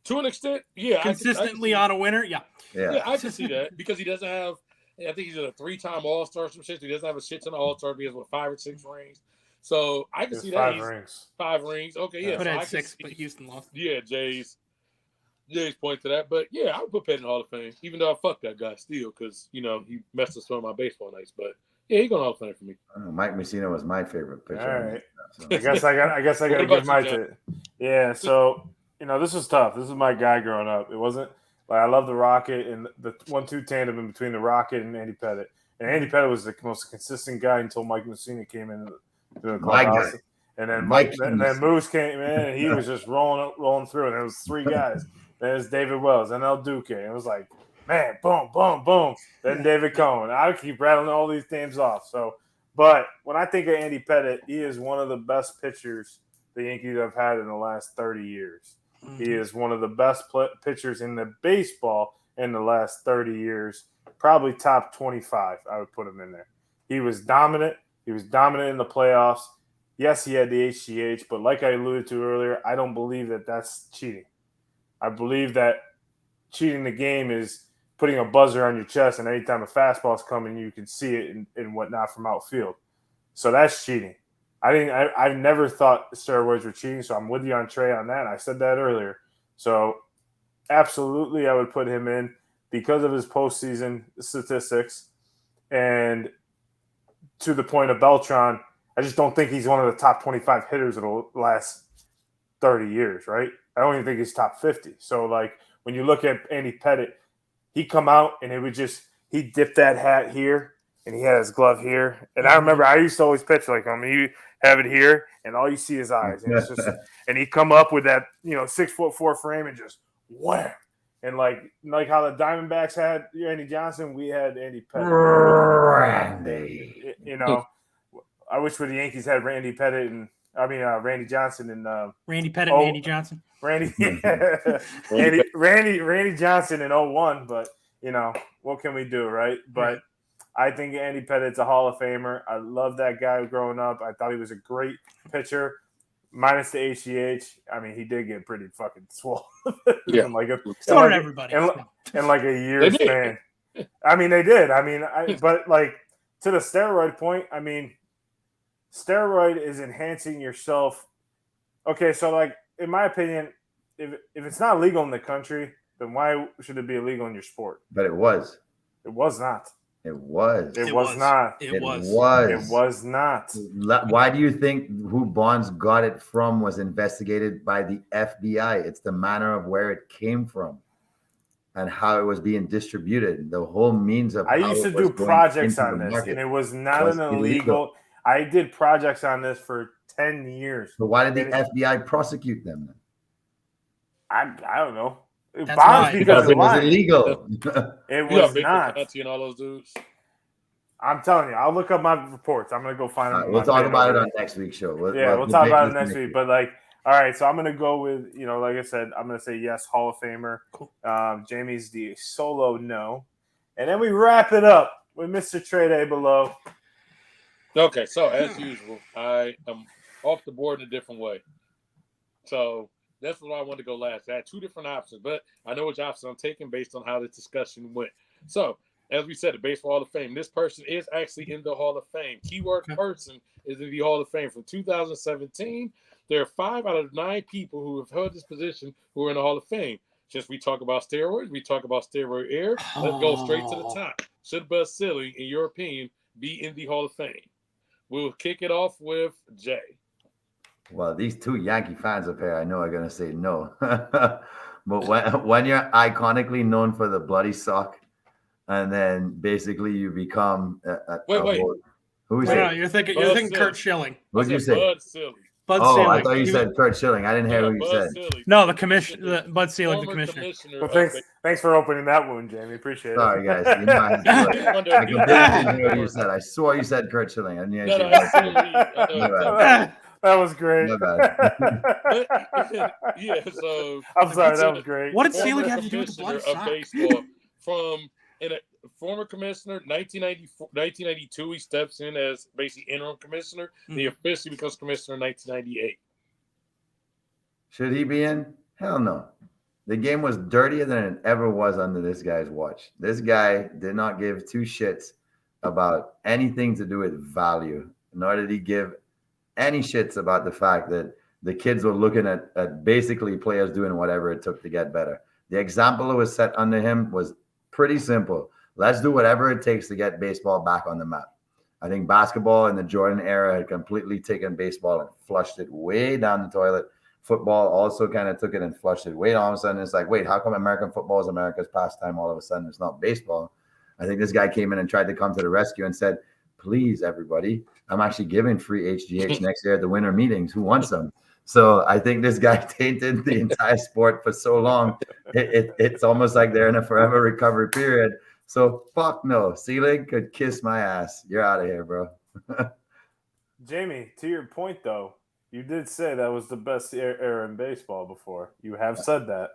To an extent, yeah. Consistently on a winner, yeah. Yeah, I can see that because he doesn't have. I think he's a 3-time All-Star. Some shit. He doesn't have a shit ton of All-Stars. He has 5 or 6 rings. So I can see that. 5 rings. 5 rings. Okay, yeah. But So had I 6, but Houston lost. Yeah, Jay's point to that. But yeah, I would put Pettit in the Hall of Fame, even though I fucked that guy still because he messed us some of my baseball nights. But yeah, he's going to Hall of Fame for me. Mike Mussina was my favorite pitcher. All right. So. I guess I got to give my to. Yeah. So this was tough. This is my guy growing up. It wasn't like I love the Rocket and the 1-2 tandem in between the Rocket and Andy Pettit. And Andy Pettit was the most consistent guy until Mike Mussina came in the clubhouse. And then then Moose came in and he was just rolling through. And there was 3 guys. Then it was David Wells and El Duque. And it was like, man, boom, boom, boom. Then David Cohen. I keep rattling all these names off. So, but when I think of Andy Pettit, he is one of the best pitchers the Yankees have had in the last 30 years. Mm-hmm. He is one of the best pitchers in the baseball in the last 30 years. Probably top 25, I would put him in there. He was dominant. He was dominant in the playoffs. Yes, he had the HGH, but like I alluded to earlier, I don't believe that that's cheating. I believe that cheating the game is putting a buzzer on your chest, and anytime a fastball's coming, you can see it and whatnot from outfield. So that's cheating. I've never thought steroids were cheating, so I'm with you on Trey on that. I said that earlier. So absolutely, I would put him in because of his postseason statistics. And to the point of Beltran, I just don't think he's one of the top 25 hitters of the last 30 years, right? I don't even think he's top 50. So, like, when you look at Andy Pettit, he'd come out and he'd dip that hat here and he had his glove here. And I remember I used to always pitch like him. He have it here and all you see is eyes. And it's just, and he'd come up with that, 6'4" frame and just wham. And like how the Diamondbacks had Randy Johnson, we had Andy Pettit. Randy. I wish the Yankees had Randy Pettit and Randy Johnson and Randy Pettit and Andy Johnson. Randy Johnson in 01, but what can we do, right? But I think Andy Pettit's a Hall of Famer. I love that guy growing up. I thought he was a great pitcher, minus the HGH. I mean, he did get pretty fucking swole. Yeah, everybody in like a year span. I mean, they did. I mean, but like to the steroid point, I mean, steroid is enhancing yourself. Okay, so like in my opinion, if it's not legal in the country, then why should it be illegal in your sport? But it was. It was not. It was. It was not. It was. It was not. Why do you think who Bonds got it from was investigated by the FBI? It's the manner of where it came from and how it was being distributed. The whole means of. I used to do projects on this, and it was not an illegal. I did projects on this for 10 years. So why did the FBI prosecute them then? I don't know. Bonds because it was illegal. It was not. And all those dudes. I'm telling you, I'll look up my reports. I'm gonna go find them. We'll talk about it on next week's show. We'll talk about it next week. But like, all right, so I'm gonna go with like I said, I'm gonna say yes, Hall of Famer. Cool. Jamie's the solo no, and then we wrap it up with Mr. Trey Day below. Okay, so as usual, I am off the board in a different way. So that's what I wanted to go last. I had 2 different options, but I know which option I'm taking based on how the discussion went. So, as we said, the Baseball Hall of Fame, this person is actually in the Hall of Fame. Keyword person is in the Hall of Fame. From 2017, there are 5 out of 9 people who have held this position who are in the Hall of Fame. Since we talk about steroids, we talk about steroid era, let's go straight to the top. Should Buzz Silly, in your opinion, be in the Hall of Fame? We'll kick it off with Jay. Well, these 2 Yankee fans up here, I know are going to say no. But when you're iconically known for the bloody sock, and then basically you become wait. Who is it? No, you're thinking Kurt Schilling. What did you say? Bud Silly. Bud Selig. I thought you said Kurt Schilling. I didn't hear who you said. Silly. No, the commissioner, Bud Selig, the commissioner. Well, thanks for opening that wound, Jamie. Appreciate it. Sorry, guys. I completely didn't hear what you said. I swore you said Kurt Schilling. I didn't That was great. Yeah, so I'm sorry, that was great. What did Selig have to do with the bloody sock? Baseball from former commissioner, 1992, he steps in as basically interim commissioner. He officially becomes commissioner in 1998. Should he be in? Hell no. The game was dirtier than it ever was under this guy's watch. This guy did not give two shits about anything to do with value, nor did he give any shits about the fact that the kids were looking at basically players doing whatever it took to get better. The example that was set under him was pretty simple. Let's do whatever it takes to get baseball back on the map. I think basketball in the Jordan era had completely taken baseball and flushed it way down the toilet. Football also kind of took it and flushed it. Wait, all of a sudden it's like, wait, how come American football is America's pastime? All of a sudden it's not baseball. I think this guy came in and tried to come to the rescue and said, please, everybody, I'm actually giving free HGH next year at the winter meetings. Who wants them? So I think this guy tainted the entire sport for so long. It's almost like they're in a forever recovery period. So fuck no. Ceiling could kiss my ass. You're out of here, bro. Jamie, to your point, though, you did say that was the best era in baseball before. You have said that.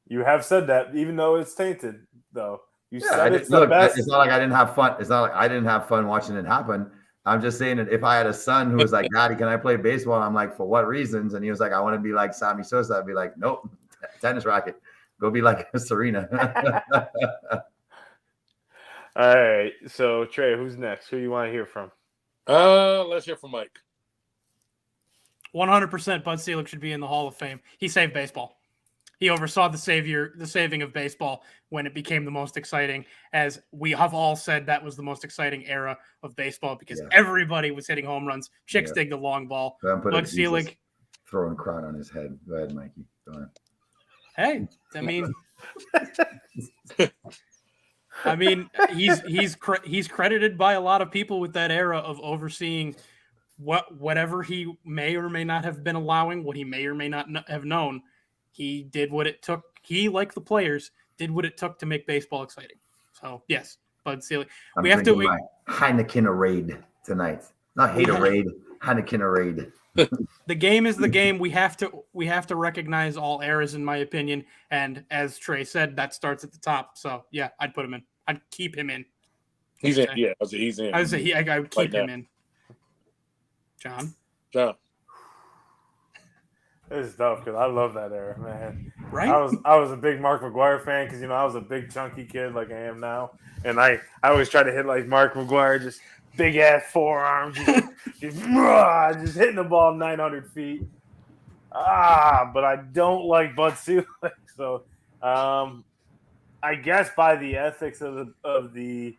You have said that, even though it's tainted, though. You said it's the best. It's not like I didn't have fun. It's not like I didn't have fun watching it happen. I'm just saying that if I had a son who was like, Daddy, can I play baseball? I'm like, for what reasons? And he was like, I want to be like Sammy Sosa. I'd be like, nope, tennis racket. Go be like Serena. All right. So, Trey, who's next? Who do you want to hear from? Let's hear from Mike. 100% Bud Selig should be in the Hall of Fame. He saved baseball. He oversaw the saving of baseball when it became the most exciting. As we have all said, that was the most exciting era of baseball because everybody was hitting home runs. Chicks dig the long ball. Bud Selig throwing crown on his head. Go ahead, Mikey. Go on. Hey, I mean, he's credited by a lot of people with that era of overseeing whatever he may or may not have been allowing, what he may or may not have known. He did what it took. He, like the players, did what it took to make baseball exciting. So, yes, Bud Selig. We have to my Heineken-a-raid tonight. Not Haterade, Heineken-a-raid. The game is the game. We have to recognize all eras, in my opinion. And as Trey said, that starts at the top. So, yeah, I'd put him in. I'd keep him in. He's in. Yeah, he's in. I would keep him in. John. It's tough because I love that era, man. Right? I was a big Mark McGwire fan because I was a big chunky kid like I am now, and I always try to hit like Mark McGwire, just big ass forearms, just hitting the ball 900 feet. But I don't like Bud Selig, so I guess by the ethics of the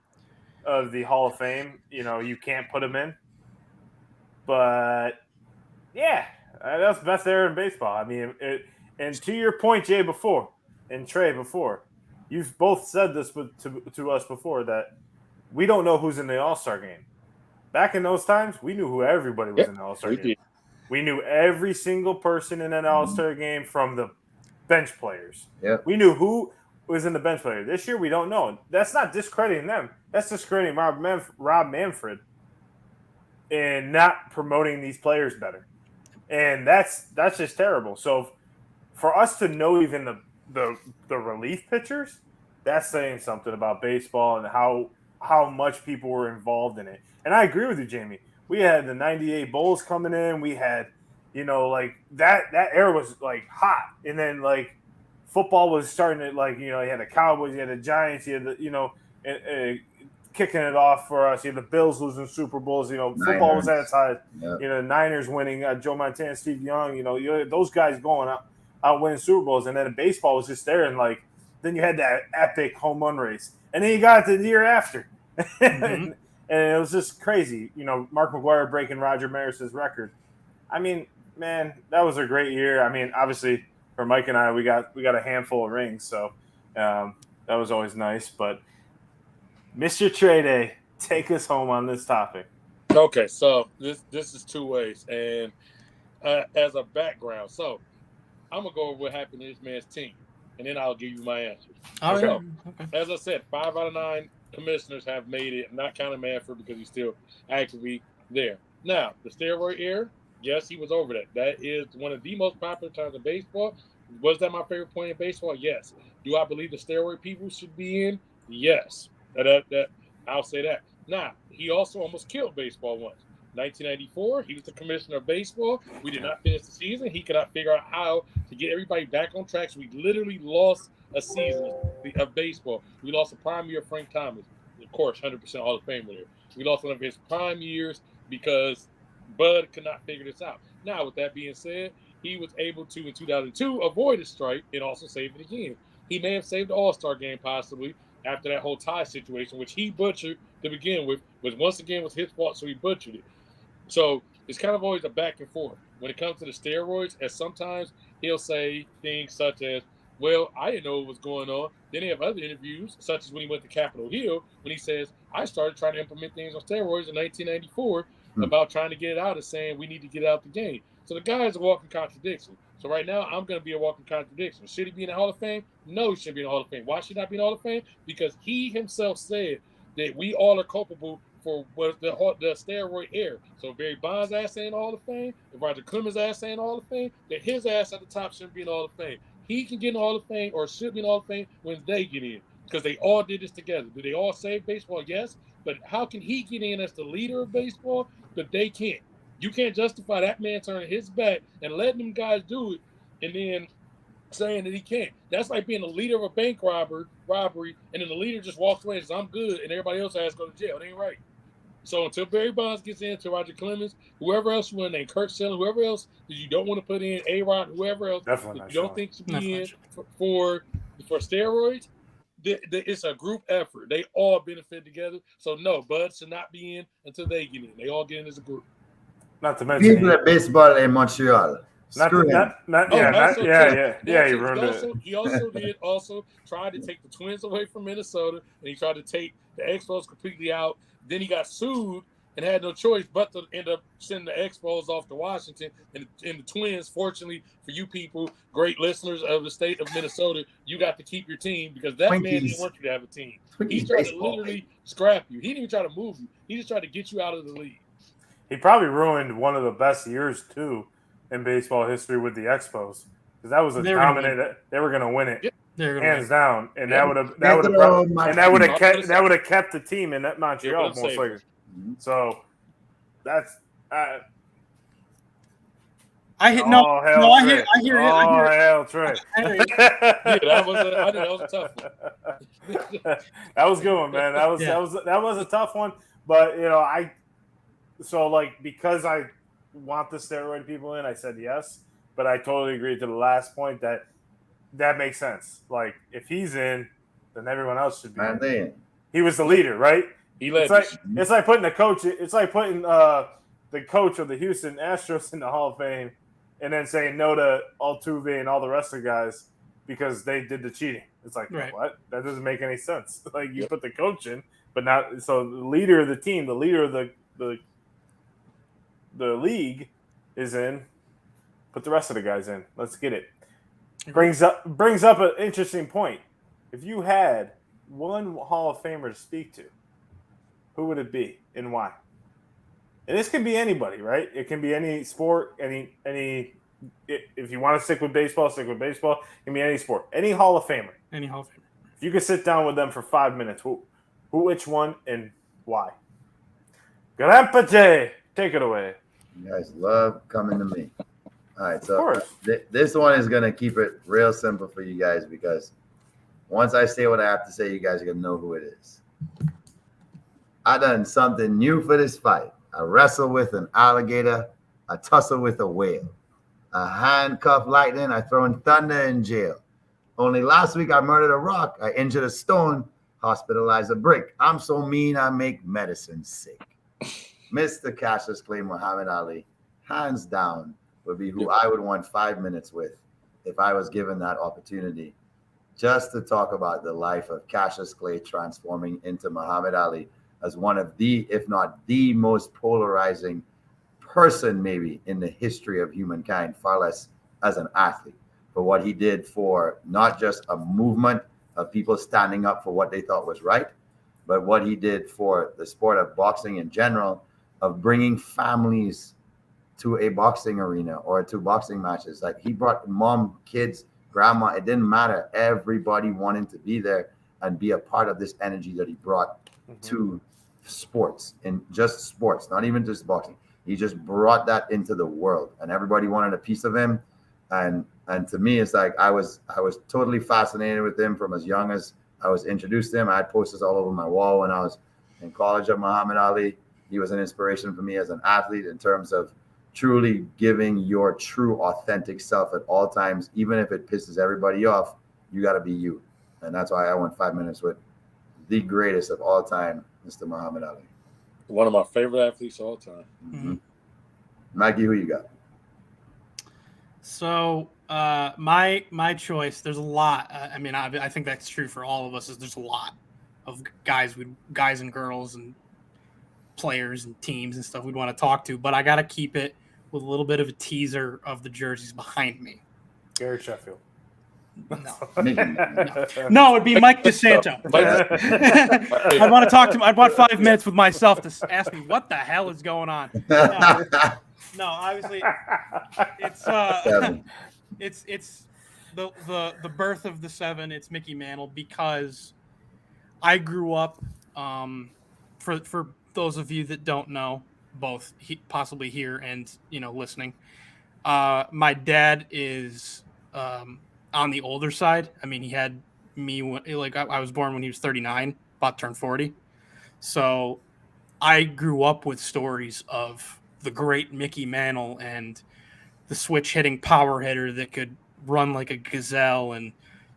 Hall of Fame, you can't put him in, but yeah. That's the best era in baseball. I mean, and to your point, Jay, before, and Trey, before, you've both said this to us before that we don't know who's in the All-Star game. Back in those times, we knew who everybody was in the All-Star game. We knew every single person in an All-Star game from the bench players. Yep. We knew who was in the bench player. This year, we don't know. That's not discrediting them. That's discrediting Rob Manfred and not promoting these players better. And that's just terrible. So for us to know even the relief pitchers, that's saying something about baseball and how much people were involved in it. And I agree with you, Jamie. We had the 98 Bulls coming in. We had, like that era was like hot. And then like football was starting to you had the Cowboys, you had the Giants, you had the, kicking it off for us. You had the Bills losing Super Bowls. Football was at its highest. Yep. Niners winning. Joe Montana, Steve Young. Those guys going out winning Super Bowls, and then baseball was just there. And then you had that epic home run race, and then you got it the year after, and it was just crazy. Mark McGwire breaking Roger Maris's record. I mean, man, that was a great year. I mean, obviously for Mike and I, we got a handful of rings, so that was always nice, but. Mr. Trey Day, take us home on this topic. Okay, so this is two ways, and as a background, so I'm gonna go over what happened to this man's team, and then I'll give you my answers. Okay. As I said, 5 out of 9 commissioners have made it, not counting Manfred because he's still actively there. Now, the steroid era, yes, he was over that. That is one of the most popular times in baseball. Was that my favorite point in baseball? Yes. Do I believe the steroid people should be in? Yes. That I'll say that. Now, he also almost killed baseball once. 1994, he was the commissioner of baseball. We did not finish the season. He could not figure out how to get everybody back on track. So we literally lost a season of baseball. We lost the prime year of Frank Thomas. Of course, 100% Hall of Fame winner. We lost one of his prime years because Bud could not figure this out. Now, with that being said, he was able to, in 2002, avoid a strike and also save it again. He may have saved the All-Star game possibly after that whole tie situation, which he butchered to begin with, was once again was his fault, so he butchered it. So it's kind of always a back and forth. When it comes to the steroids, as sometimes he'll say things such as, well, I didn't know what was going on. Then they have other interviews, such as when he went to Capitol Hill, when he says, I started trying to implement things on steroids in 1994 about trying to get it out of saying we need to get out the game. So the guy is a walking contradiction. So right now, I'm going to be a walking contradiction. Should he be in the Hall of Fame? No, he shouldn't be in the Hall of Fame. Why should he not be in the Hall of Fame? Because he himself said that we all are culpable for the steroid era. So if Barry Bonds' ass ain't in the Hall of Fame, if Roger Clemens' ass ain't in the Hall of Fame, then his ass at the top shouldn't be in the Hall of Fame. He can get in the Hall of Fame or should be in the Hall of Fame when they get in because they all did this together. Do they all save baseball? Yes. But how can he get in as the leader of baseball, but they can't? You can't justify that man turning his back and letting them guys do it and then saying that he can't. That's like being the leader of a bank robbery, and then the leader just walks away and says, I'm good, and everybody else has to go to jail. It ain't right. So until Barry Bonds gets in, to Roger Clemens, whoever else you want to name, Kurt Schilling, whoever else that you don't want to put in, A-Rod, whoever else Definitely that you don't think should be in for steroids, it's a group effort. They all benefit together. So no, Bud should not be in until they get in. They all get in as a group. Not to mention people at baseball in Montreal. He ruined it. He also tried to take the Twins away from Minnesota, and he tried to take the Expos completely out. Then he got sued and had no choice but to end up sending the Expos off to Washington. And the Twins, fortunately for you people, great listeners of the state of Minnesota, you got to keep your team because that man didn't want you to have a team. He tried to literally scrap you. He didn't even try to move you. He just tried to get you out of the league. He probably ruined one of the best years, too, in baseball history with the Expos. Because that was a dominant. They were going to win it, hands down. And that would have kept the team in that Montreal most likely. So that's I hear it. Hell, Trey. That was a tough one. That was a good one, man. That was a tough one. But because I want the steroid people in, I said yes. But I totally agree to the last point that makes sense. Like if he's in, then everyone else should be in. He was the leader, right? It's like putting the coach. It's like putting the coach of the Houston Astros in the Hall of Fame, and then saying no to Altuve and all the rest of the guys because they did the cheating. It's like what? That doesn't make any sense. Like you put the coach in, but not so the leader of the team, the leader of the league is in. Put the rest of the guys in. Let's get it. Brings up an interesting point. If you had one Hall of Famer to speak to, who would it be and why? And this can be anybody, right? It can be any sport, any. If you want to stick with baseball, stick with baseball. It can be any sport, any Hall of Famer. Any Hall of Famer. If you could sit down with them for 5 minutes, which one, and why? Grandpa J, take it away. You guys love coming to me. All right, so this one is gonna keep it real simple for you guys because once I say what I have to say, you guys are gonna know who it is. I done something new for this fight. I wrestle with an alligator. I tussle with a whale. I handcuff lightning. I throw in thunder in jail. Only last week I murdered a rock. I injured a stone. Hospitalized a brick. I'm so mean I make medicine sick. Mr. Cassius Clay Muhammad Ali, hands down, would be who I would want 5 minutes with if I was given that opportunity. Just to talk about the life of Cassius Clay transforming into Muhammad Ali as one of the, if not the most polarizing person maybe in the history of humankind, far less as an athlete, for what he did for not just a movement of people standing up for what they thought was right, but what he did for the sport of boxing in general, of bringing families to a boxing arena or to boxing matches. Like he brought mom, kids, grandma, it didn't matter. Everybody wanted to be there and be a part of this energy that he brought to sports and just sports, not even just boxing. He just brought that into the world, and everybody wanted a piece of him. And to me, it's like I was totally fascinated with him from as young as I was introduced to him. I had posters all over my wall when I was in college of Muhammad Ali. He was an inspiration for me as an athlete in terms of truly giving your true, authentic self at all times, even if it pisses everybody off. You got to be you, and that's why I went 5 minutes with the greatest of all time, Mr. Muhammad Ali. One of my favorite athletes of all time. Mm-hmm. Mikey, who you got? So my choice. There's a lot. I mean, I think that's true for all of us. Is there's a lot of guys and girls and players and teams and stuff we'd want to talk to, but I got to keep it with a little bit of a tear of the jerseys behind me. Gary Sheffield. No, it'd be Mike DeSanto. I'd want to talk to him. I'd want 5 minutes with myself to ask me what the hell is going on. No, obviously, it's the birth of the seven. It's Mickey Mantle, because I grew up. For those of you that don't know, both possibly here and listening, my dad is on the older side. I mean, he had me when I was born when he was 39, about to turn 40. So I grew up with stories of the great Mickey Mantle and the switch hitting power hitter that could run like a gazelle and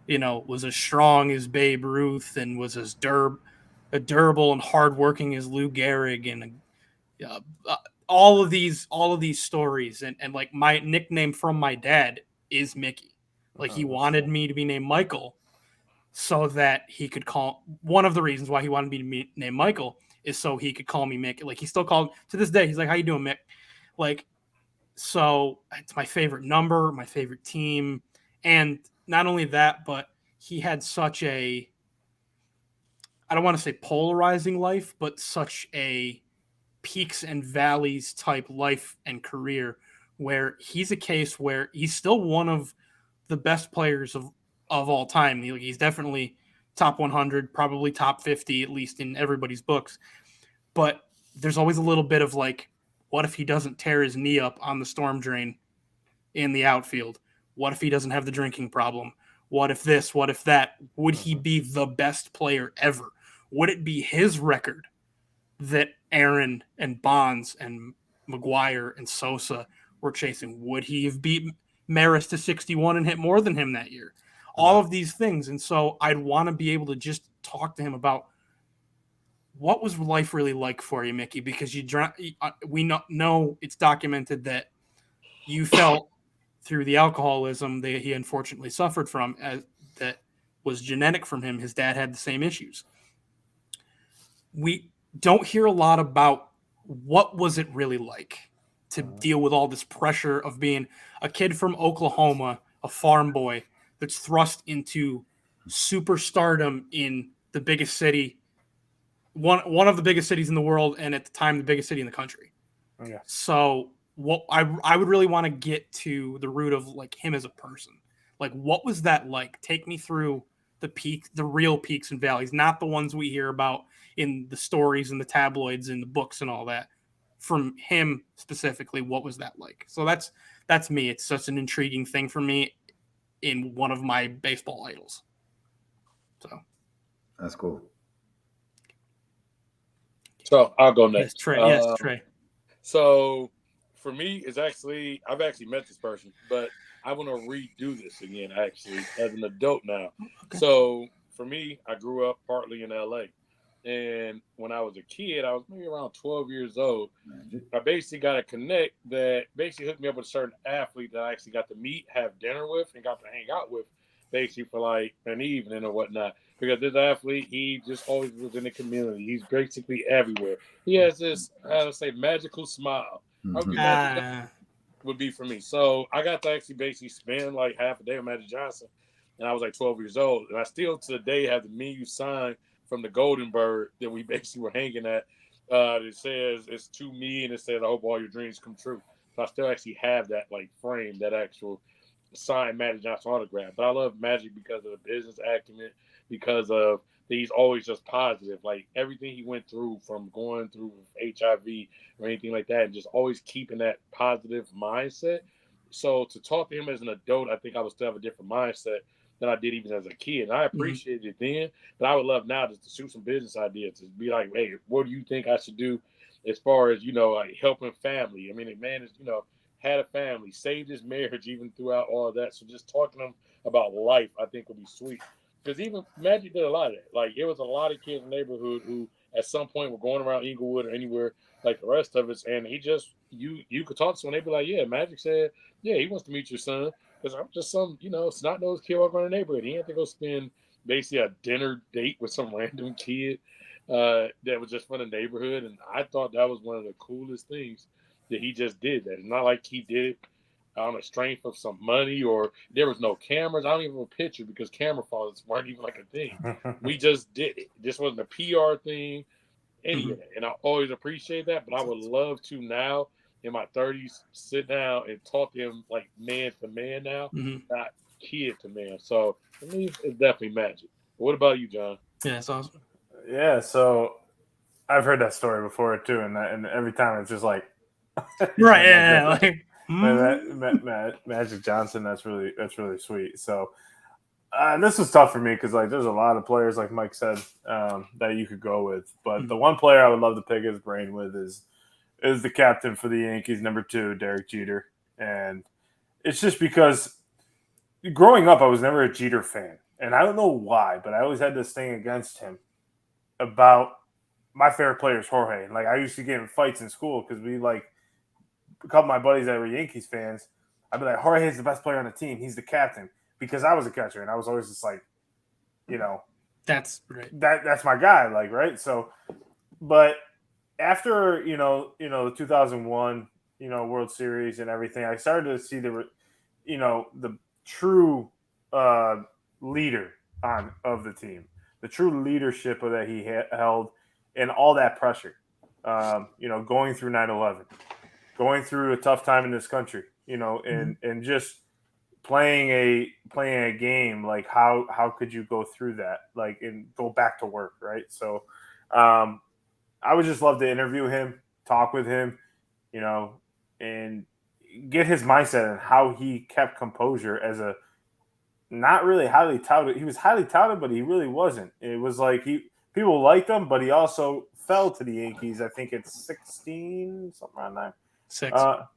was as strong as Babe Ruth and was as durable and hardworking as Lou Gehrig, and all of these stories, and like my nickname from my dad is Mickey. Like he wanted me to be named Michael so that he could call. One of the reasons why he wanted me to be named Michael is so he could call me Mick. Like he still called to this day. He's like, "How you doing, Mick?" Like, so it's my favorite number, my favorite team, and not only that, but he had such a, I don't want to say polarizing life, but such a peaks and valleys type life and career, where he's a case where he's still one of the best players of all time. He's definitely top 100, probably top 50, at least in everybody's books. But there's always a little bit of like, what if he doesn't tear his knee up on the storm drain in the outfield? What if he doesn't have the drinking problem? What if this? What if that? Would he be the best player ever? Would it be his record that Aaron and Bonds and McGuire and Sosa were chasing? Would he have beat Maris to 61 and hit more than him that year? All of these things. And so I'd want to be able to just talk to him about what was life really like for you, Mickey, because we know it's documented that you felt through the alcoholism that he unfortunately suffered from, that was genetic from him. His dad had the same issues. We don't hear a lot about what was it really like to deal with all this pressure of being a kid from Oklahoma, a farm boy that's thrust into superstardom in the biggest city, one of the biggest cities in the world, and at the time the biggest city in the country. Yeah. So what I would really want to get to the root of like him as a person. Like, what was that like? Take me through the real peaks and valleys, not the ones we hear about in the stories and the tabloids and the books and all that. From him specifically, what was that like? So that's me. It's such an intriguing thing for me in one of my baseball idols. So that's cool. So I'll go next. Yes, Trey. So for me, I've actually met this person, but I want to redo this again, actually, as an adult now. Okay. So for me, I grew up partly in LA. And when I was a kid, I was maybe around 12 years old. I basically got a connect that basically hooked me up with a certain athlete that I actually got to meet, have dinner with, and got to hang out with basically for like an evening or whatnot. Because this athlete, he just always was in the community. He's basically everywhere. He has this, I would say, magical smile. Would be for me. So I got to actually basically spend like half a day with Magic Johnson. And I was like 12 years old. And I still to the day have the menu signed from the Golden Bird that we basically were hanging at. It says it's to me, and it says I hope all your dreams come true. So I still actually have that like frame, that actual signed Magic Johnson autograph. But I love Magic because of the business acumen, because of that he's always just positive. Like everything he went through from going through HIV or anything like that, and just always keeping that positive mindset. So to talk to him as an adult, I think I would still have a different mindset than I did even as a kid. And I appreciated it then, but I would love now just to shoot some business ideas, to be like, hey, what do you think I should do as far as, like helping family? I mean, the man is, had a family, saved his marriage even throughout all of that. So just talking to him about life, I think would be sweet. Because even Magic did a lot of that. Like, it was a lot of kids in the neighborhood who at some point were going around Inglewood or anywhere like the rest of us, and he just, you could talk to him and they'd be like, yeah, Magic said, yeah, he wants to meet your son. Because I'm just some, snot-nosed kid walking around the neighborhood. He had to go spend basically a dinner date with some random kid that was just from the neighborhood. And I thought that was one of the coolest things that he just did. That it's not like he did it on the strength of some money, or there was no cameras. I don't even have a picture because camera phones weren't even like a thing. We just did it. This wasn't a PR thing, any of that. And I always appreciate that. But I would love to now, in my 30s, sit down and talk to him like man to man now, not kid to man. So for me, it's definitely Magic. What about you, John? Yeah, that's awesome. Yeah, so I've heard that story before too, and every time it's just like, right, yeah, like Magic Johnson. That's really sweet. So this was tough for me because like there's a lot of players, like Mike said, that you could go with, but the one player I would love to pick his brain with is the captain for the Yankees, number 2, Derek Jeter. And it's just because growing up, I was never a Jeter fan. And I don't know why, but I always had this thing against him about my favorite player is Jorge. Like, I used to get in fights in school because we, like, a couple of my buddies that were Yankees fans, I'd be like, Jorge is the best player on the team. He's the captain. Because I was a catcher, and I was always just like, that's right. That's my guy, like, right? So, but after the 2001 World Series and everything, I started to see the true leader of the team, the true leadership that he held, and all that pressure. Going through 9/11, going through a tough time in this country, and just playing a game, like how could you go through that, like, and go back to work, right? So I would just love to interview him, talk with him, and get his mindset and how he kept composure as a not really highly touted. He was highly touted, but he really wasn't. It was like people liked him, but he also fell to the Yankees. I think it's 16, something around that.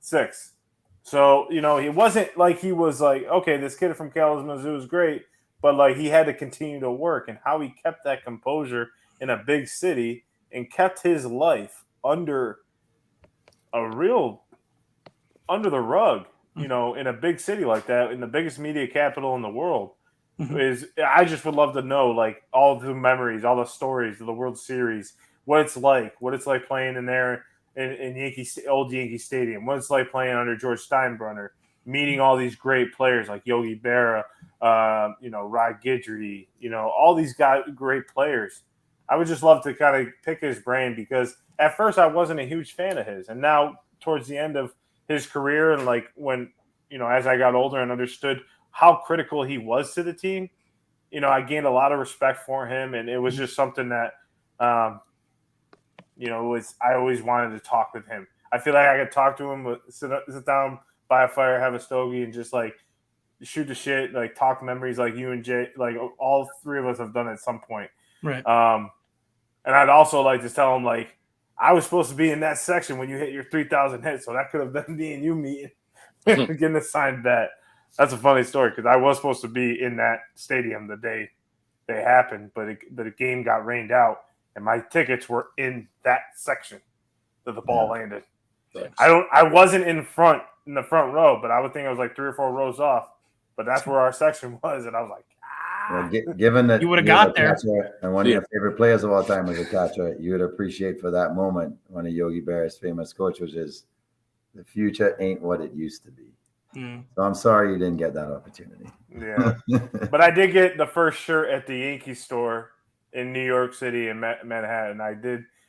6. So, it wasn't like he was like, okay, this kid from Kalamazoo is great, but like he had to continue to work, and how he kept that composure in a big city and kept his life under the rug, in a big city like that, in the biggest media capital in the world. I just would love to know, like, all the memories, all the stories of the World Series, what it's like playing in there in old Yankee Stadium, what it's like playing under George Steinbrenner, meeting all these great players like Yogi Berra, Rod Guidry, all these great players. I would just love to kind of pick his brain, because at first I wasn't a huge fan of his. And now towards the end of his career, and like when, as I got older and understood how critical he was to the team, I gained a lot of respect for him. And it was just something that, I always wanted to talk with him. I feel like I could talk to him, sit down by a fire, have a stogie, and just like shoot the shit, like talk memories, like you and Jay, like all three of us have done at some point. Right. And I'd also like to tell him, like, I was supposed to be in that section when you hit your 3,000 hits, so that could have been me and you meeting, getting a signed bat. That's a funny story, because I was supposed to be in that stadium the day they happened, but the game got rained out, and my tickets were in that section that the ball landed. Thanks. I wasn't in the front row, but I would think I was like 3 or 4 rows off. But that's where our section was, and I was like, well, given that you would have got there, and one of your favorite players of all time was a catcher, you would appreciate for that moment one of Yogi Berra's famous quotes, which is, "The future ain't what it used to be." So I'm sorry you didn't get that opportunity. Yeah, but I did get the first shirt at the Yankee store in New York City in Manhattan.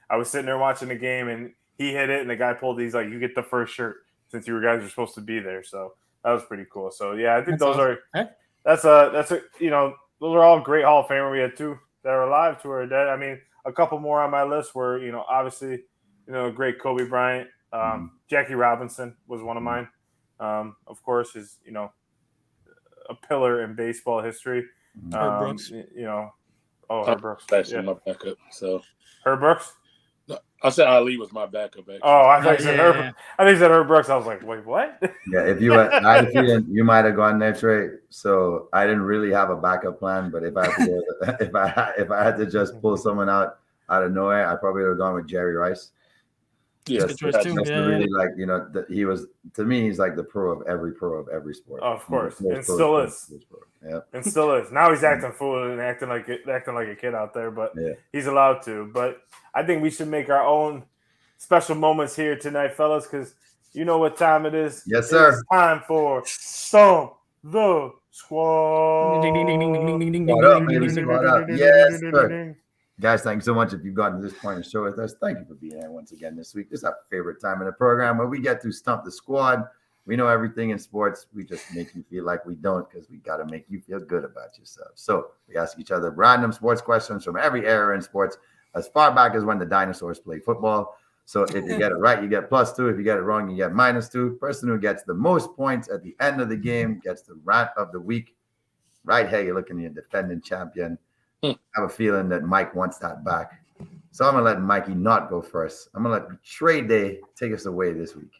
I was sitting there watching the game, and he hit it, and the guy pulled these, like, you get the first shirt since you guys were supposed to be there. So that was pretty cool. So yeah, I think that's a those are all great Hall of Famer. We had 2 that are alive, 2 are dead. I mean, a couple more on my list were, obviously, a great Kobe Bryant. Jackie Robinson was one of mine. Of course, is a pillar in baseball history. Herb Brooks. Herb Brooks. Actually, my backup. So Herb Brooks. no, I said Ali was my backup. Actually. Oh, I thought you said Herb. I think you said Herb Brooks. I was like, wait, what? Yeah, if you had a feeling you might have gone there, Trey. So I didn't really have a backup plan, but if I had to if I had to just pull someone out of nowhere, I probably would have gone with Jerry Rice. Yeah, really like he was, to me, he's like the pro of every sport. Oh, of course, and still is. Yeah, and still is. Now he's acting fool and acting like a kid out there, but he's allowed to. But I think we should make our own special moments here tonight, fellas, because you know what time it is. Yes, sir. It's time for Stump the Squad. Yes, sir. Guys, thank you so much if you've gotten to this point in the show with us. Thank you for being here once again this week. This is our favorite time in the program where we get to stump the squad. We know everything in sports. We just make you feel like we don't, because we got to make you feel good about yourself. So we ask each other random sports questions from every era in sports, as far back as when the dinosaurs played football. So if you get it right, you get +2. If you get it wrong, you get -2. Person who gets the most points at the end of the game gets the rant of the week. Right here, you're looking at your defending champion. I have a feeling that Mike wants that back. So I'm going to let Mikey not go first. I'm going to let Trade Day take us away this week.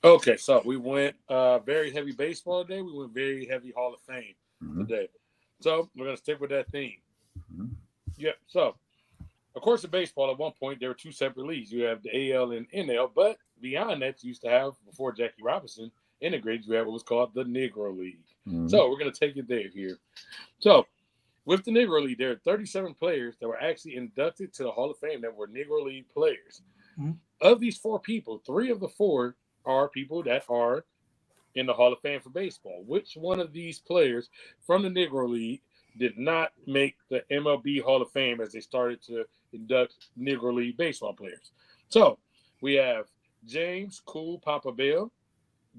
Okay, so we went very heavy baseball today. We went very heavy Hall of Fame today. So we're going to stick with that theme. Yeah, so, of course, in baseball, at one point, there were 2 separate leagues. You have the AL and NL, but beyond that, you used to have, before Jackie Robinson integrated, you had what was called the Negro League. So we're going to take it there here. So, with the Negro League, there are 37 players that were actually inducted to the Hall of Fame that were Negro League players. Of these 4 people, 3 of the 4 are people that are in the Hall of Fame for baseball. Which one of these players from the Negro League did not make the MLB Hall of Fame as they started to induct Negro League baseball players? So we have James Cool Papa Bell,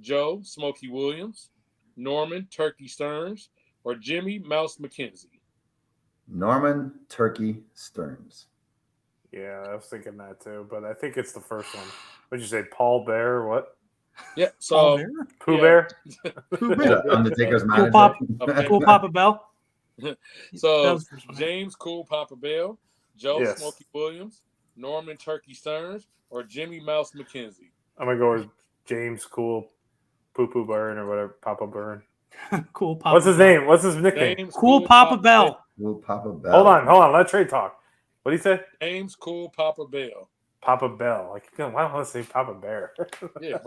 Joe Smokey Williams, Norman Turkey Stearns, or Jimmy Mouse McKenzie. Norman Turkey Stearns. Yeah, I was thinking that too, but I think it's the first one. What'd you say, Paul Bear or what? Yeah, so Pooh Bear? Pooh Bear. Undertaker's manager. Cool Papa Bell. So James Cool Papa Bell, Joe Smokey Williams, Norman Turkey Stearns, or Jimmy Mouse McKenzie. I'm going to go with James Cool Poo Burn or whatever, Papa Burn. Cool Papa What's his name? What's his nickname? James Cool Papa Bell. Cool Papa Bell. Hold on. Let Trey talk. What did he say? James Cool Papa Bell. Papa Bell. Like, why don't I say Papa Bear? Yeah,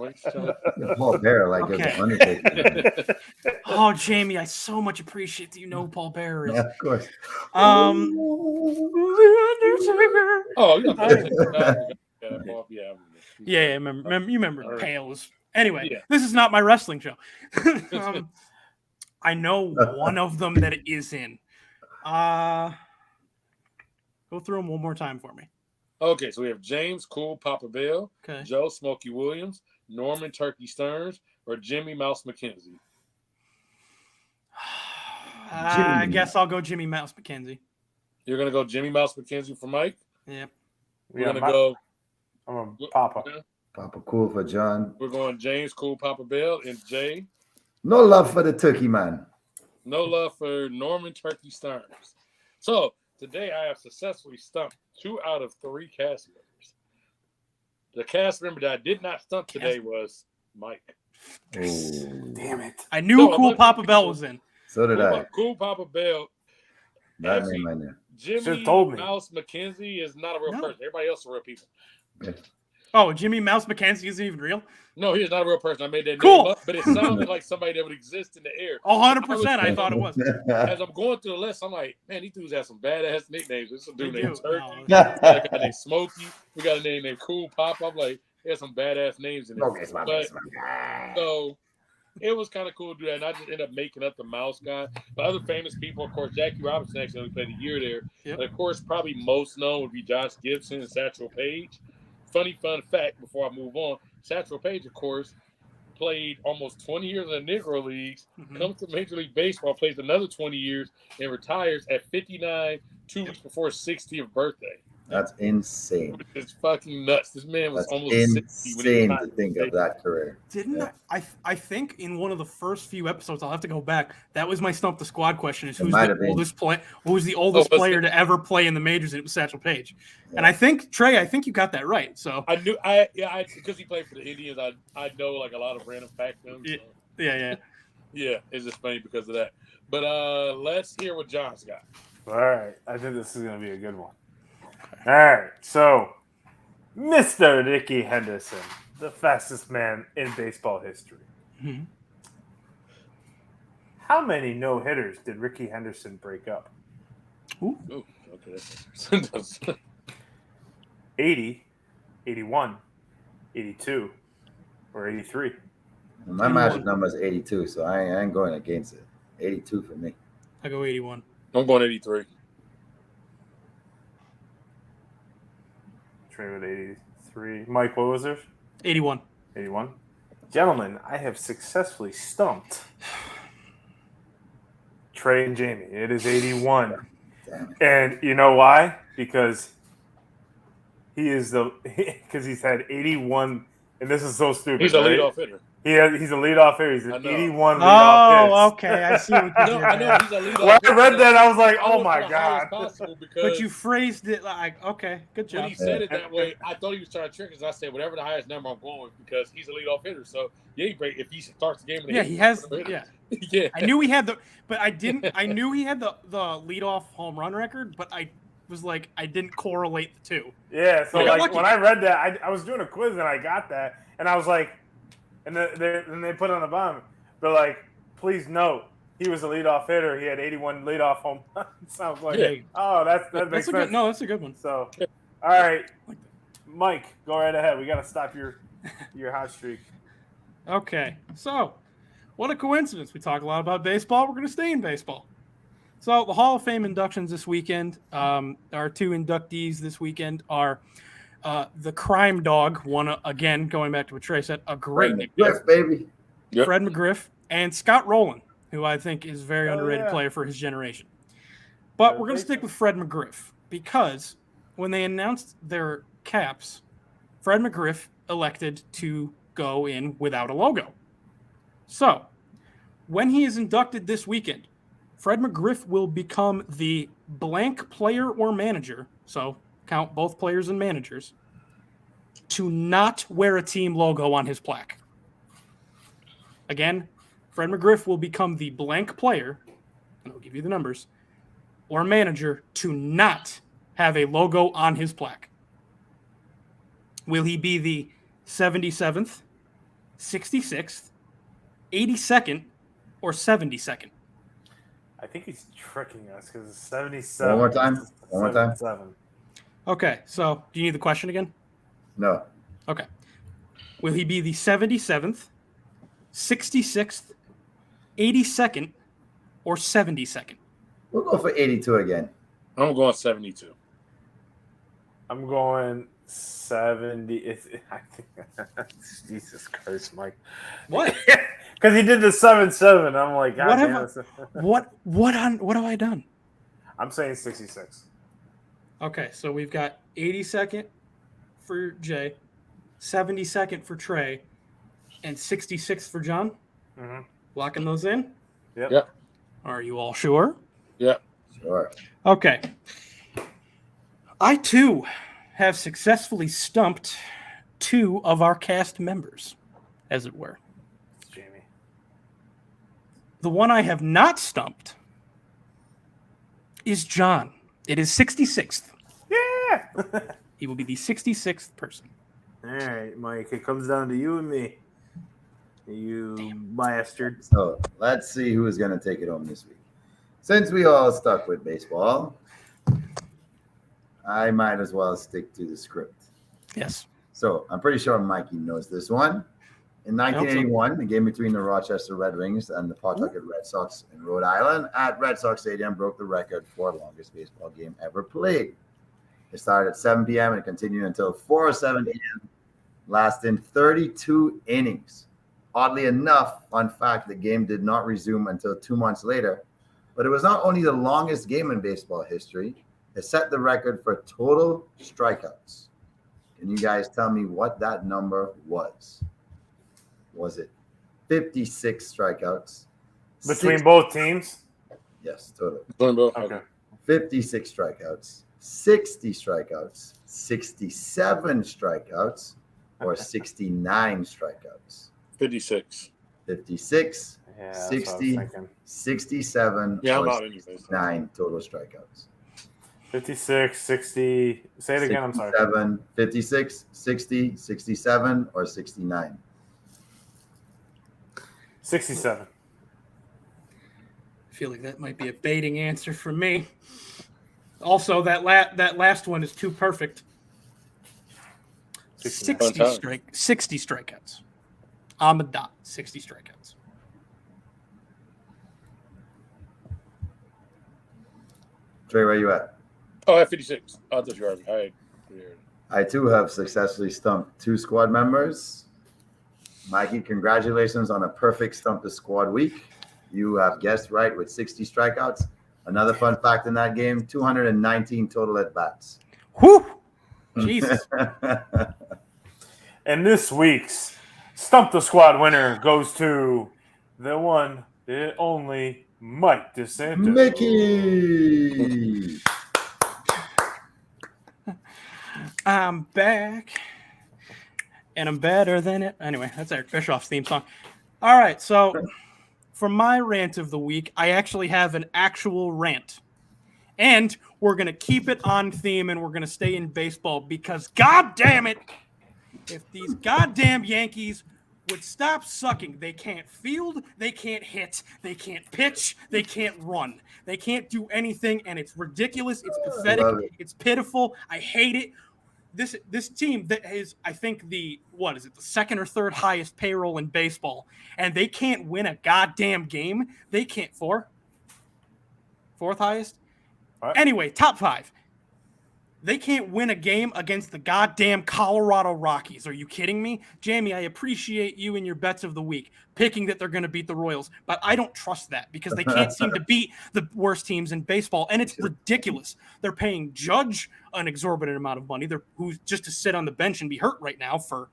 Paul Bear, like it's Undertaker. Oh, Jamie, I so much appreciate that you know who Paul Bear is. Yeah, of course. Yeah, remember Pales. Anyway, this is not my wrestling show. I know one of them that it is in. Go through them one more time for me. Okay, so we have James Cool Papa Bell, Okay. Joe Smokey Williams, Norman Turkey Stearns, or Jimmy Mouse McKenzie. I guess I'll go Jimmy Mouse McKenzie. You're gonna go Jimmy Mouse McKenzie for Mike? Yep. We're gonna go. I'm a Papa. Papa Cool for John. We're going James Cool Papa Bell and Jay. No love for the Turkey man. No love for Norman Turkey Stearns. So today I have successfully stumped 2 out of 3 cast members. The cast member that I did not stump today was Mike. Oh. Damn it. I knew Cool Papa Bell was in. So did I. Cool Papa Bell. That name right there. Jimmy told me. Mouse McKenzie is not a real person. Everybody else are real people. Okay. Oh, Jimmy Mouse McKenzie isn't even real? No, he's not a real person. I made that Cool. name up, but it sounded like somebody that would exist in the air. 100%, I thought it was. As I'm going through the list, I'm like, man, these dudes have some badass nicknames. There's some dude They named do. Turkey. No. We got a guy named Smokey. We got a name named Cool Pop. I'm like, there's some badass names in there. So it was kind of cool to do that. And I just ended up making up the mouse guy. But other famous people, of course, Jackie Robinson actually only played a year there. Yep. And of course, probably most known would be Josh Gibson and Satchel Paige. Funny fun fact before I move on, Satchel Paige, of course, played almost 20 years in the Negro Leagues, comes to Major League Baseball, plays another 20 years, and retires at 59, 2 weeks before his 60th birthday. That's insane. It's fucking nuts. This man was That's almost 60 when he insane retired. to think of that career. I think in one of the first few episodes, I'll have to go back. That was my Stump the Squad question: is who's the oldest player to ever play in the majors? And it was Satchel Paige. Yeah. And I think Trey, you got that right. So I knew because he played for the Indians. I know like a lot of random facts. Yeah. It's just funny because of that. But let's hear what John's got. All right, I think this is going to be a good one. All right, so Mr. Ricky Henderson, the fastest man in baseball history. Mm-hmm. How many no-hitters did Ricky Henderson break up? Ooh, okay. 80, 81, 82, or 83? My magic number is 82, so I ain't going against it. 82 for me. I go 81. I'm going 83. Trey with 83. Mike, what was there? 81. 81. Gentlemen, I have successfully stumped Trey and Jamie. It is 81. And you know why? Because he's had 81, and this is so stupid. He's a leadoff hitter. He's a leadoff hitter. He's an 81 leadoff hits. Oh, okay. I see what you did. I know he's a leadoff When I read that, I was like, oh my God. But you phrased it like, okay, good job. When he said it that way, I thought he was trying to trick us. I said, whatever the highest number I'm going with, because he's a leadoff hitter. So, if he starts the game in the he has. Yeah. I knew he had I knew he had the leadoff home run record, but I was like, I didn't correlate the two. Yeah, so when I read that, I was doing a quiz and I got that, and I was like, and then they put on the bottom, they're like, please note, he was a leadoff hitter. He had 81 leadoff home runs. Sounds like, that makes sense. That's a good one. So, all right, Mike, go right ahead. We got to stop your hot streak. Okay, so what a coincidence. We talk a lot about baseball. We're going to stay in baseball. So the Hall of Fame inductions this weekend, our two inductees this weekend are the Crime Dog, one again, going back to what Trey said, a great McGriff, baby. Yep. Fred McGriff, and Scott Rowland, who I think is a very underrated player for his generation. But we're going to stick with Fred McGriff because when they announced their caps, Fred McGriff elected to go in without a logo. So when he is inducted this weekend, Fred McGriff will become the blank player or manager, so count both players and managers, to not wear a team logo on his plaque. Again, Fred McGriff will become the blank player, and I'll give you the numbers, or manager to not have a logo on his plaque. Will he be the 77th, 66th, 82nd, or 72nd? I think he's tricking us because it's 77. One more time. 77. Okay, so do you need the question again? No. Okay. Will he be the 77th, 66th, 82nd, or 72nd? We'll go for 82 again. I'm going 72. I'm going 70. Jesus Christ, Mike. What? Because he did the 7-7. I'm like, God damn. What have I done? I'm saying 66. Okay, so we've got 82nd for Jay, 72nd for Trey, and 66th for John. Mm-hmm. Locking those in? Yep. Are you all sure? Yep. Sure. Okay. I, too, have successfully stumped two of our cast members, as it were. Jamie. The one I have not stumped is John. It is 66th. Yeah. He will be the 66th person. All right, Mike. It comes down to you and me. You bastard. So let's see who is going to take it home this week. Since we all stuck with baseball, I might as well stick to the script. Yes. So I'm pretty sure Mikey knows this one. In 1981, the game between the Rochester Red Wings and the Pawtucket Red Sox in Rhode Island at Red Sox Stadium broke the record for longest baseball game ever played. It started at 7 p.m. and continued until 4:07 a.m., lasting 32 innings. Oddly enough, fun fact, the game did not resume until 2 months later. But it was not only the longest game in baseball history, it set the record for total strikeouts. Can you guys tell me what that number was? Was it 56 strikeouts? Between both teams? Yes, total. Okay. 56 strikeouts, 60 strikeouts, 67 strikeouts, or 69 strikeouts? 56. 56, Yeah, that's 60, what I was thinking. 67, Yeah, I'm or out anyway. 69 total strikeouts. 56, 60. Say it again. I'm sorry. 56, 60, 67, or 69? 67. I feel like that might be a baiting answer for me. Also, that last one is too perfect. 60 strikeouts. On the dot, 60 strikeouts. Trey, where you at? Oh, at 56. I thought you were. I too have successfully stumped 2 squad members. Mikey, congratulations on a perfect Stump the Squad week. You have guessed right with 60 strikeouts. Another fun fact in that game, 219 total at-bats. Whew! Jesus. And this week's Stump the Squad winner goes to the one, the only Mike DeSanto. Mickey! I'm back. And I'm better than it. Anyway, that's Eric Bischoff's theme song. All right, so for my rant of the week, I actually have an actual rant. And we're going to keep it on theme and we're going to stay in baseball because, God damn it, if these goddamn Yankees would stop sucking, they can't field, they can't hit, they can't pitch, they can't run. They can't do anything, and it's ridiculous. It's pathetic. It's pitiful. I hate it. This team that is, I think, the second or third highest payroll in baseball, and they can't win a goddamn game. They can't fourth highest. What? Anyway, top 5. They can't win a game against the goddamn Colorado Rockies. Are you kidding me? Jamie, I appreciate you and your bets of the week, picking that they're going to beat the Royals, but I don't trust that because they can't seem to beat the worst teams in baseball, and it's ridiculous. They're paying Judge an exorbitant amount of money, who's just to sit on the bench and be hurt right now for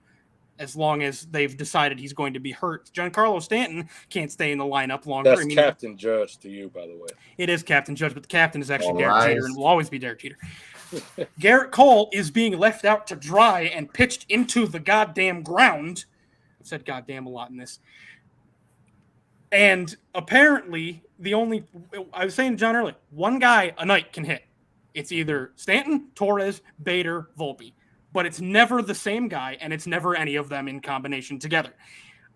as long as they've decided he's going to be hurt. Giancarlo Stanton can't stay in the lineup longer. That's Captain Judge to you, by the way. It is Captain Judge, but the captain is actually Derek Jeter and will always be Derek Jeter. Garrett Cole is being left out to dry and pitched into the goddamn ground. I've said goddamn a lot in this. And apparently, I was saying to John earlier, one guy a night can hit. It's either Stanton, Torres, Bader, Volpe. But it's never the same guy, and it's never any of them in combination together.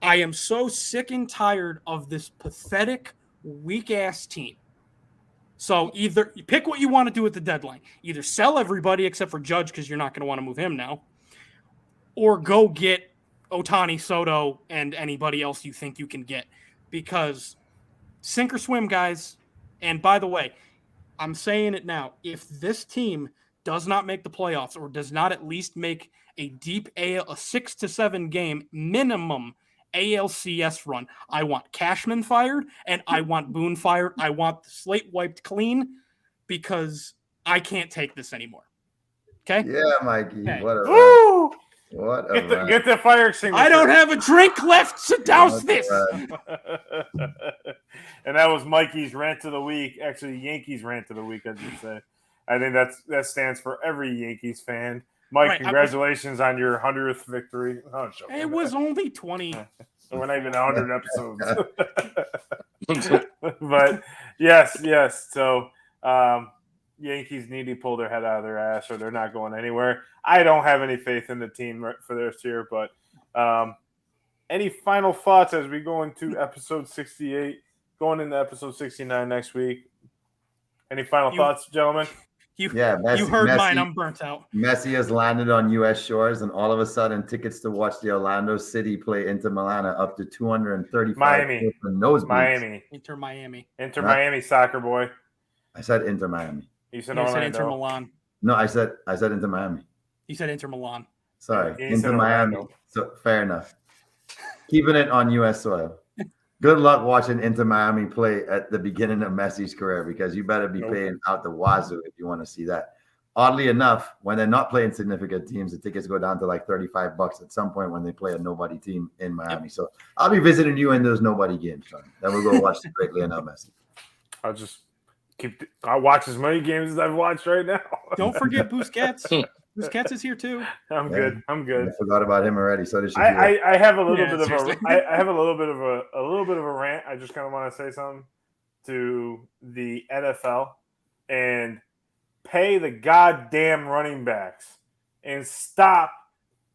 I am so sick and tired of this pathetic, weak-ass team. So either you pick what you want to do at the deadline. Either sell everybody except for Judge because you're not going to want to move him now, or go get Ohtani, Soto, and anybody else you think you can get. Because sink or swim, guys. And by the way, I'm saying it now. If this team does not make the playoffs or does not at least make a deep a 6 to 7 game minimum ALCS run, I want Cashman fired and I want Boone fired. I want the slate wiped clean because I can't take this anymore. Okay? Yeah, Mikey. Okay. What a Woo! What a Get the fire extinguisher. I don't have a drink left to douse this. And that was Mikey's rant of the week. Actually, Yankees rant of the week, I should say. I think that stands for every Yankees fan. Mike, right, congratulations on your 100th victory. Oh, it was only 20. So we're not even 100 episodes. But yes. So Yankees need to pull their head out of their ass or they're not going anywhere. I don't have any faith in the team for this year. But any final thoughts as we go into episode 68, going into episode 69 next week? Any final thoughts, gentlemen? You heard mine. I'm burnt out. Messi has landed on U.S. shores, and all of a sudden, tickets to watch the Orlando City play Inter Milan are up to $235. Miami. Inter Miami, soccer boy. I said Inter Miami. You said Orlando. Said Inter Milan. No, I said Inter Miami. You said Inter Milan. Sorry, Inter Miami. So fair enough. Keeping it on U.S. soil. Good luck watching Inter Miami play at the beginning of Messi's career, because you better be paying out the wazoo if you want to see that. Oddly enough, when they're not playing significant teams, the tickets go down to like $35 at some point when they play a nobody team in Miami. So I'll be visiting you in those nobody games, Sean. Then we'll go watch the great Lionel Messi. I'll watch as many games as I've watched right now. Don't forget Busquets. Busquets is here too. I'm good. I forgot about him already. So did I have a little Yeah, bit of seriously. I have a little bit of a rant. I just kind of want to say something to the NFL and pay the goddamn running backs and stop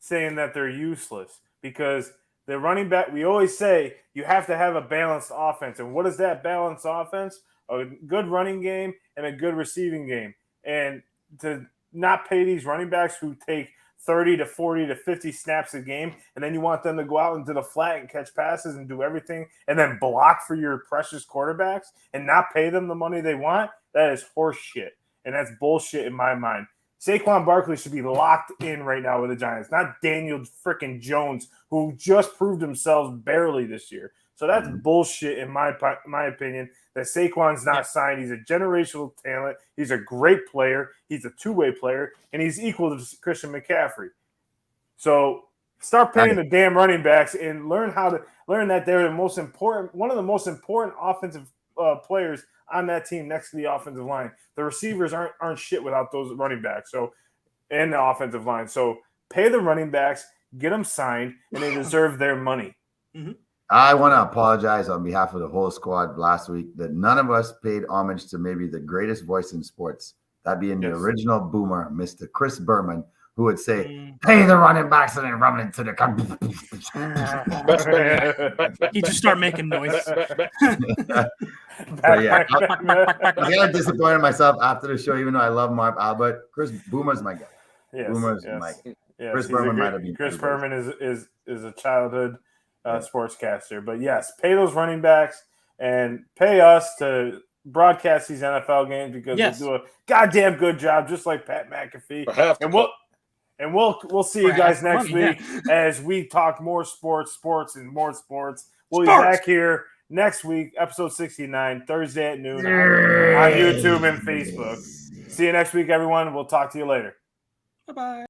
saying that they're useless, because the running back, we always say you have to have a balanced offense. And what is that balanced offense? A good running game and a good receiving game. And to not pay these running backs who take 30 to 40 to 50 snaps a game, and then you want them to go out into the flat and catch passes and do everything and then block for your precious quarterbacks and not pay them the money they want, that is horse shit. And that's bullshit in my mind. Saquon Barkley should be locked in right now with the Giants, not Daniel freaking Jones, who just proved himself barely this year. So that's bullshit in my opinion, that Saquon's not signed. He's a generational talent. He's a great player. He's a two-way player, and he's equal to Christian McCaffrey. So start paying the damn running backs and learn that they're the most important, one of the most important offensive players on that team next to the offensive line. The receivers aren't shit without those running backs. So, and the offensive line. So pay the running backs, get them signed, and they deserve their money. Mm-hmm. I want to apologize on behalf of the whole squad last week that none of us paid homage to maybe the greatest voice in sports, that being the original boomer, Mr. Chris Berman, who would say, pay the running backs and then run into the He just start making noise. Yeah, I got disappointed in myself after the show, even though I love Marv Albert. Chris Boomer's my guy. Boomer's my guy. Chris Berman might have been. Chris Berman is a childhood sportscaster. But yes, pay those running backs and pay us to broadcast these NFL games, because we'll do a goddamn good job, just like Pat McAfee. And we'll see you guys next week as we talk more sports, and more sports. We'll be back here next week, episode 69, Thursday at noon on YouTube and Facebook. See you next week, everyone. We'll talk to you later. Bye-bye.